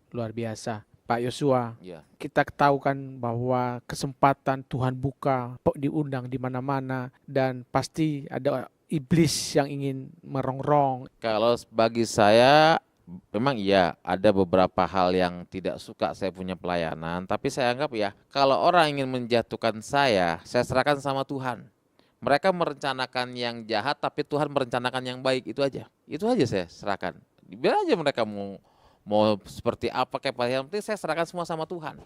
Speaker 2: Luar biasa. Pak Yosua,
Speaker 3: Ya.
Speaker 2: kita tahu kan bahwa kesempatan Tuhan buka, diundang di mana-mana, dan pasti ada iblis yang ingin merongrong.
Speaker 3: Kalau bagi saya memang iya ada beberapa hal yang tidak suka saya punya pelayanan, tapi saya anggap ya kalau orang ingin menjatuhkan saya serahkan sama Tuhan. Mereka merencanakan yang jahat tapi Tuhan merencanakan yang baik, itu aja. Itu aja saya serahkan. Biar aja mereka mau seperti apa kayak yang penting saya serahkan semua sama Tuhan.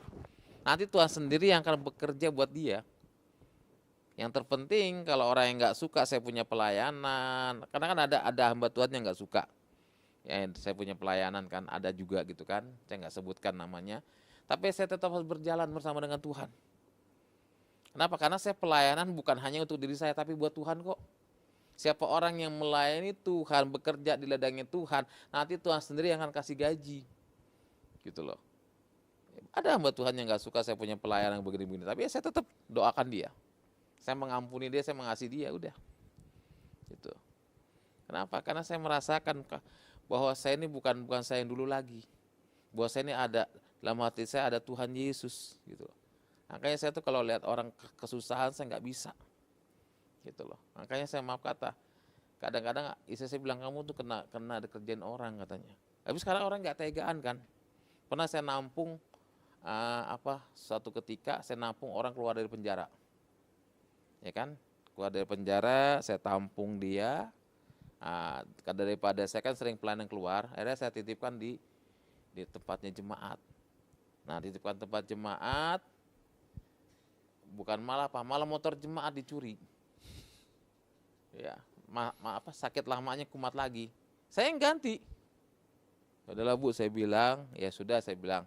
Speaker 3: Nanti Tuhan sendiri yang akan bekerja buat dia. Yang terpenting kalau orang yang nggak suka saya punya pelayanan, karena kan ada hamba Tuhan yang nggak suka. Ya, saya punya pelayanan kan ada juga gitu kan, saya nggak sebutkan namanya. Tapi saya tetap harus berjalan bersama dengan Tuhan. Kenapa? Karena saya pelayanan bukan hanya untuk diri saya tapi buat Tuhan kok. Siapa orang yang melayani Tuhan, bekerja di ladangnya Tuhan, nanti Tuhan sendiri yang akan kasih gaji. Gitu loh. Ada hamba Tuhan yang gak suka saya punya pelayanan begini-begini, tapi ya saya tetap doakan dia. Saya mengampuni dia, saya mengasihi dia, udah. Gitu. Kenapa? Karena saya merasakan bahwa saya ini bukan saya yang dulu lagi. Bahwa saya ini ada, dalam hati saya ada Tuhan Yesus. Gitu loh. Makanya saya tuh kalau lihat orang kesusahan saya nggak bisa, gitu loh. Makanya saya maaf kata, kadang-kadang istri saya bilang kamu tuh kena dikerjain orang katanya. Tapi sekarang orang nggak tegaan kan. Pernah saya nampung suatu ketika saya nampung orang keluar dari penjara, ya kan? Keluar dari penjara, saya tampung dia. Daripada saya kan sering pelayanan keluar, akhirnya saya titipkan di tempatnya jemaat. Nah, titipkan tempat jemaat. Bukan malah motor jemaat dicuri. Ya, sakit lamanya kumat lagi. Saya yang ganti. Udahlah Bu, saya bilang, ya sudah saya bilang.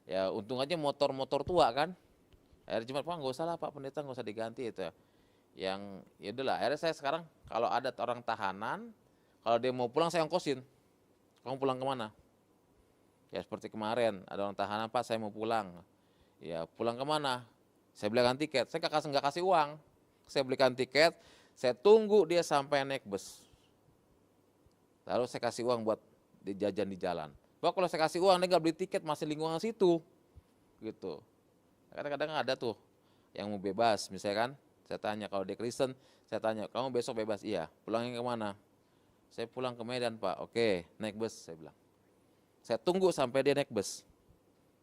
Speaker 3: Ya untung aja motor tua kan. Akhirnya jemaat, Pak nggak usah lah Pak Pendeta, nggak usah diganti itu. Yang ya udahlah, akhirnya saya sekarang kalau ada orang tahanan, kalau dia mau pulang saya ongkosin. Kamu pulang kemana? Ya seperti kemarin, ada orang tahanan, Pak saya mau pulang. Ya pulang kemana? Saya belikan tiket, saya nggak kasih uang. Saya belikan tiket, saya tunggu dia sampai naik bus. Lalu saya kasih uang buat jajan di jalan. Bahwa kalau saya kasih uang, dia nggak beli tiket, masih lingkungan situ. Gitu. Kadang-kadang ada tuh yang mau bebas, misalnya kan. Saya tanya, kalau dia Kristen, saya tanya, kamu besok bebas? Iya. Pulangnya kemana? Saya pulang ke Medan Pak. Oke, naik bus, saya bilang. Saya tunggu sampai dia naik bus.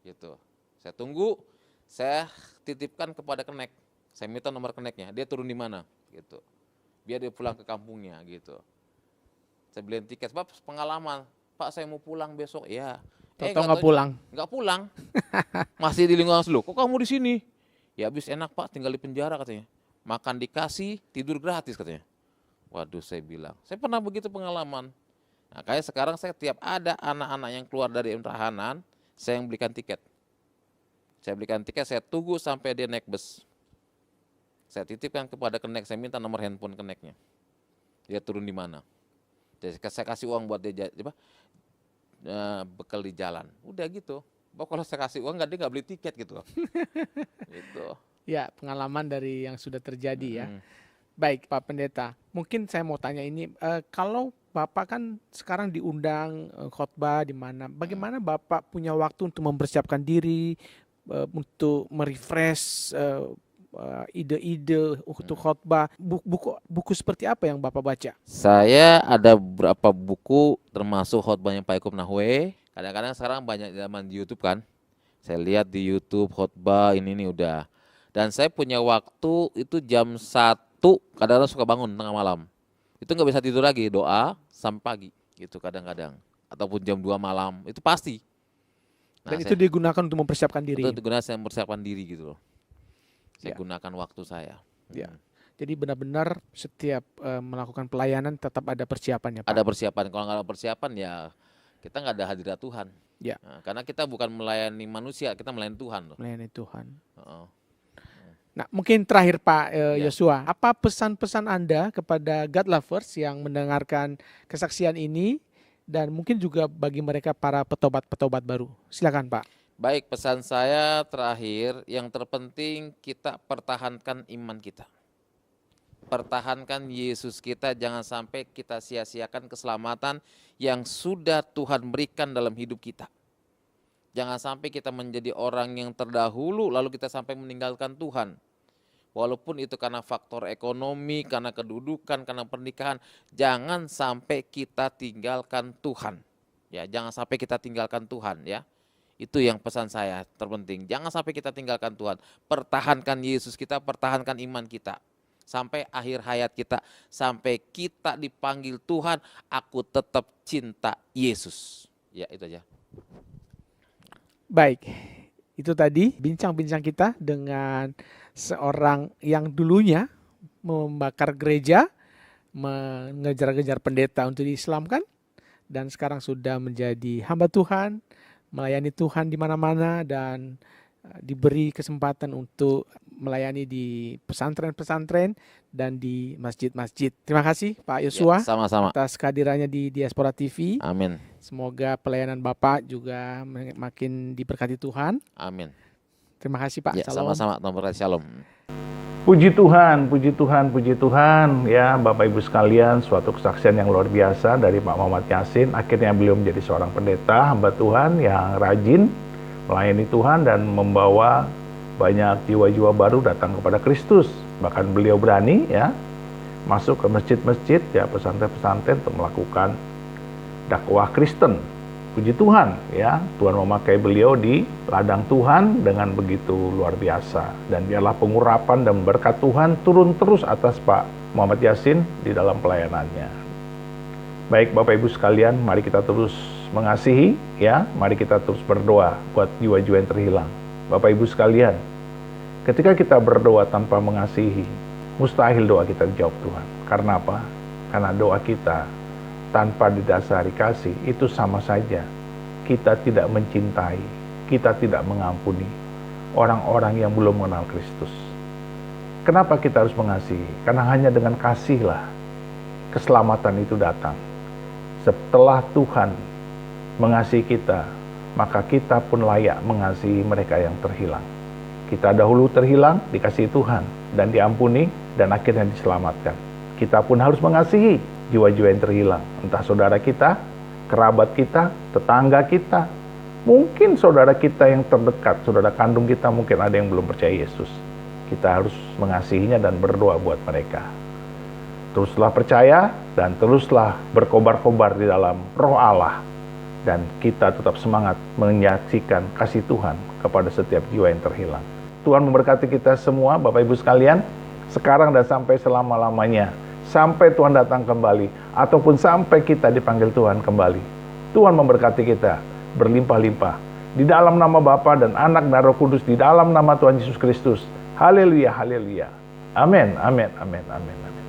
Speaker 3: gitu. Saya tunggu, saya titipkan kepada kenek, saya minta nomor keneknya, dia turun di mana, gitu. Biar dia pulang ke kampungnya, gitu. Saya beliin tiket, Pak, pengalaman, Pak saya mau pulang besok, ya.
Speaker 2: Tahu-tahu nggak pulang.
Speaker 3: Nggak pulang, masih di lingkungan lu. Kok kamu di sini? Ya habis enak Pak, tinggal di penjara katanya. Makan dikasih, tidur gratis katanya. Waduh, saya bilang, saya pernah begitu pengalaman. Nah, kayak sekarang saya tiap ada anak-anak yang keluar dari tahanan, saya yang belikan tiket. Saya belikan tiket, saya tunggu sampai dia naik bus. Saya titipkan kepada kenek, saya minta nomor handphone keneknya. Dia turun di mana? Jadi saya kasih uang buat dia bekal di jalan. Udah gitu. Bahwa kalau saya kasih uang dia nggak beli tiket gitu. Gitu.
Speaker 2: Ya, pengalaman dari yang sudah terjadi ya. Baik Pak Pendeta, mungkin saya mau tanya ini, kalau Bapak kan sekarang diundang khotbah di mana, bagaimana Bapak punya waktu untuk mempersiapkan diri, untuk merefresh ide-ide untuk khotbah, buku seperti apa yang Bapak baca? Saya
Speaker 3: ada beberapa buku termasuk khotbahnya Pak Yakub Nahwe. Kadang-kadang sekarang banyak zaman di YouTube kan. Saya lihat di YouTube khotbah ini udah. Dan saya punya waktu itu jam 1, kadang-kadang suka bangun tengah malam. Itu nggak bisa tidur lagi, doa sampai pagi gitu kadang-kadang. Ataupun jam 2 malam, itu pasti.
Speaker 2: Dan itu digunakan untuk mempersiapkan diri?
Speaker 3: Itu digunakan saya mempersiapkan diri gitu loh. Saya gunakan waktu saya.
Speaker 2: Ya. Jadi benar-benar setiap melakukan pelayanan tetap ada persiapannya Pak? Ada
Speaker 3: persiapan, kalau nggak ada persiapan ya kita nggak ada hadirat Tuhan.
Speaker 2: Ya.
Speaker 3: Nah, karena kita bukan melayani manusia, kita melayani Tuhan loh.
Speaker 2: Melayani Tuhan. Nah, mungkin terakhir Pak Yosua, apa pesan-pesan Anda kepada God lovers yang mendengarkan kesaksian ini dan mungkin juga bagi mereka para petobat-petobat baru? Silakan Pak.
Speaker 3: Baik, pesan saya terakhir, yang terpenting kita pertahankan iman kita. Pertahankan Yesus kita, jangan sampai kita sia-siakan keselamatan yang sudah Tuhan berikan dalam hidup kita. Jangan sampai kita menjadi orang yang terdahulu lalu kita sampai meninggalkan Tuhan. Walaupun itu karena faktor ekonomi, karena kedudukan, karena pernikahan, jangan sampai kita tinggalkan Tuhan. Ya, jangan sampai kita tinggalkan Tuhan ya. Itu yang pesan saya terpenting. Jangan sampai kita tinggalkan Tuhan. Pertahankan Yesus kita, pertahankan iman kita. Sampai akhir hayat kita, sampai kita dipanggil Tuhan, aku tetap cinta Yesus. Ya, itu aja.
Speaker 2: Baik, itu tadi bincang-bincang kita dengan seorang yang dulunya membakar gereja, mengejar-gejar pendeta untuk diislamkan, dan sekarang sudah menjadi hamba Tuhan, melayani Tuhan di mana-mana, dan diberi kesempatan untuk melayani di pesantren-pesantren dan di masjid-masjid. Terima kasih Pak Yosua atas kehadirannya di Diaspora TV.
Speaker 3: Amin.
Speaker 2: Semoga pelayanan Bapak juga makin diberkati Tuhan.
Speaker 3: Amin.
Speaker 2: Terima kasih Pak.
Speaker 3: Ya, sama-sama. Shalom.
Speaker 1: Puji Tuhan, puji Tuhan, puji Tuhan. Ya, Bapak Ibu sekalian, suatu kesaksian yang luar biasa dari Pak Muhammad Yasin. Akhirnya beliau menjadi seorang pendeta, hamba Tuhan yang rajin melayani Tuhan dan membawa banyak jiwa-jiwa baru datang kepada Kristus. Bahkan beliau berani ya masuk ke masjid-masjid, ya pesantren-pesantren untuk melakukan dakwah Kristen. Puji Tuhan ya, Tuhan memakai beliau di ladang Tuhan dengan begitu luar biasa. Dan biarlah pengurapan dan berkat Tuhan turun terus atas Pak Muhammad Yasin di dalam pelayanannya. Baik Bapak Ibu sekalian, mari kita terus mengasihi ya, mari kita terus berdoa buat jiwa-jiwa yang terhilang. Bapak Ibu sekalian, ketika kita berdoa tanpa mengasihi, mustahil doa kita dijawab Tuhan. Karena apa? Karena doa kita tanpa didasari kasih, itu sama saja kita tidak mencintai, kita tidak mengampuni orang-orang yang belum mengenal Kristus. Kenapa kita harus mengasihi? Karena hanya dengan kasihlah keselamatan itu datang. Setelah Tuhan mengasihi kita, maka kita pun layak mengasihi mereka yang terhilang. Kita dahulu terhilang, dikasihi Tuhan, dan diampuni, dan akhirnya diselamatkan. Kita pun harus mengasihi jiwa-jiwa yang terhilang. Entah saudara kita, kerabat kita, tetangga kita, mungkin saudara kita yang terdekat, saudara kandung kita mungkin ada yang belum percaya Yesus. Kita harus mengasihinya dan berdoa buat mereka. Teruslah percaya dan teruslah berkobar-kobar di dalam roh Allah. dan kita tetap semangat menyaksikan kasih Tuhan kepada setiap jiwa yang terhilang. Tuhan memberkati kita semua, Bapak Ibu sekalian, sekarang dan sampai selama-lamanya, sampai Tuhan datang kembali, ataupun sampai kita dipanggil Tuhan kembali. Tuhan memberkati kita berlimpah-limpah. Di dalam nama Bapa dan Anak dan Roh Kudus, di dalam nama Tuhan Yesus Kristus. Haleluya, haleluya. Amin, amin, amin, amin, amin.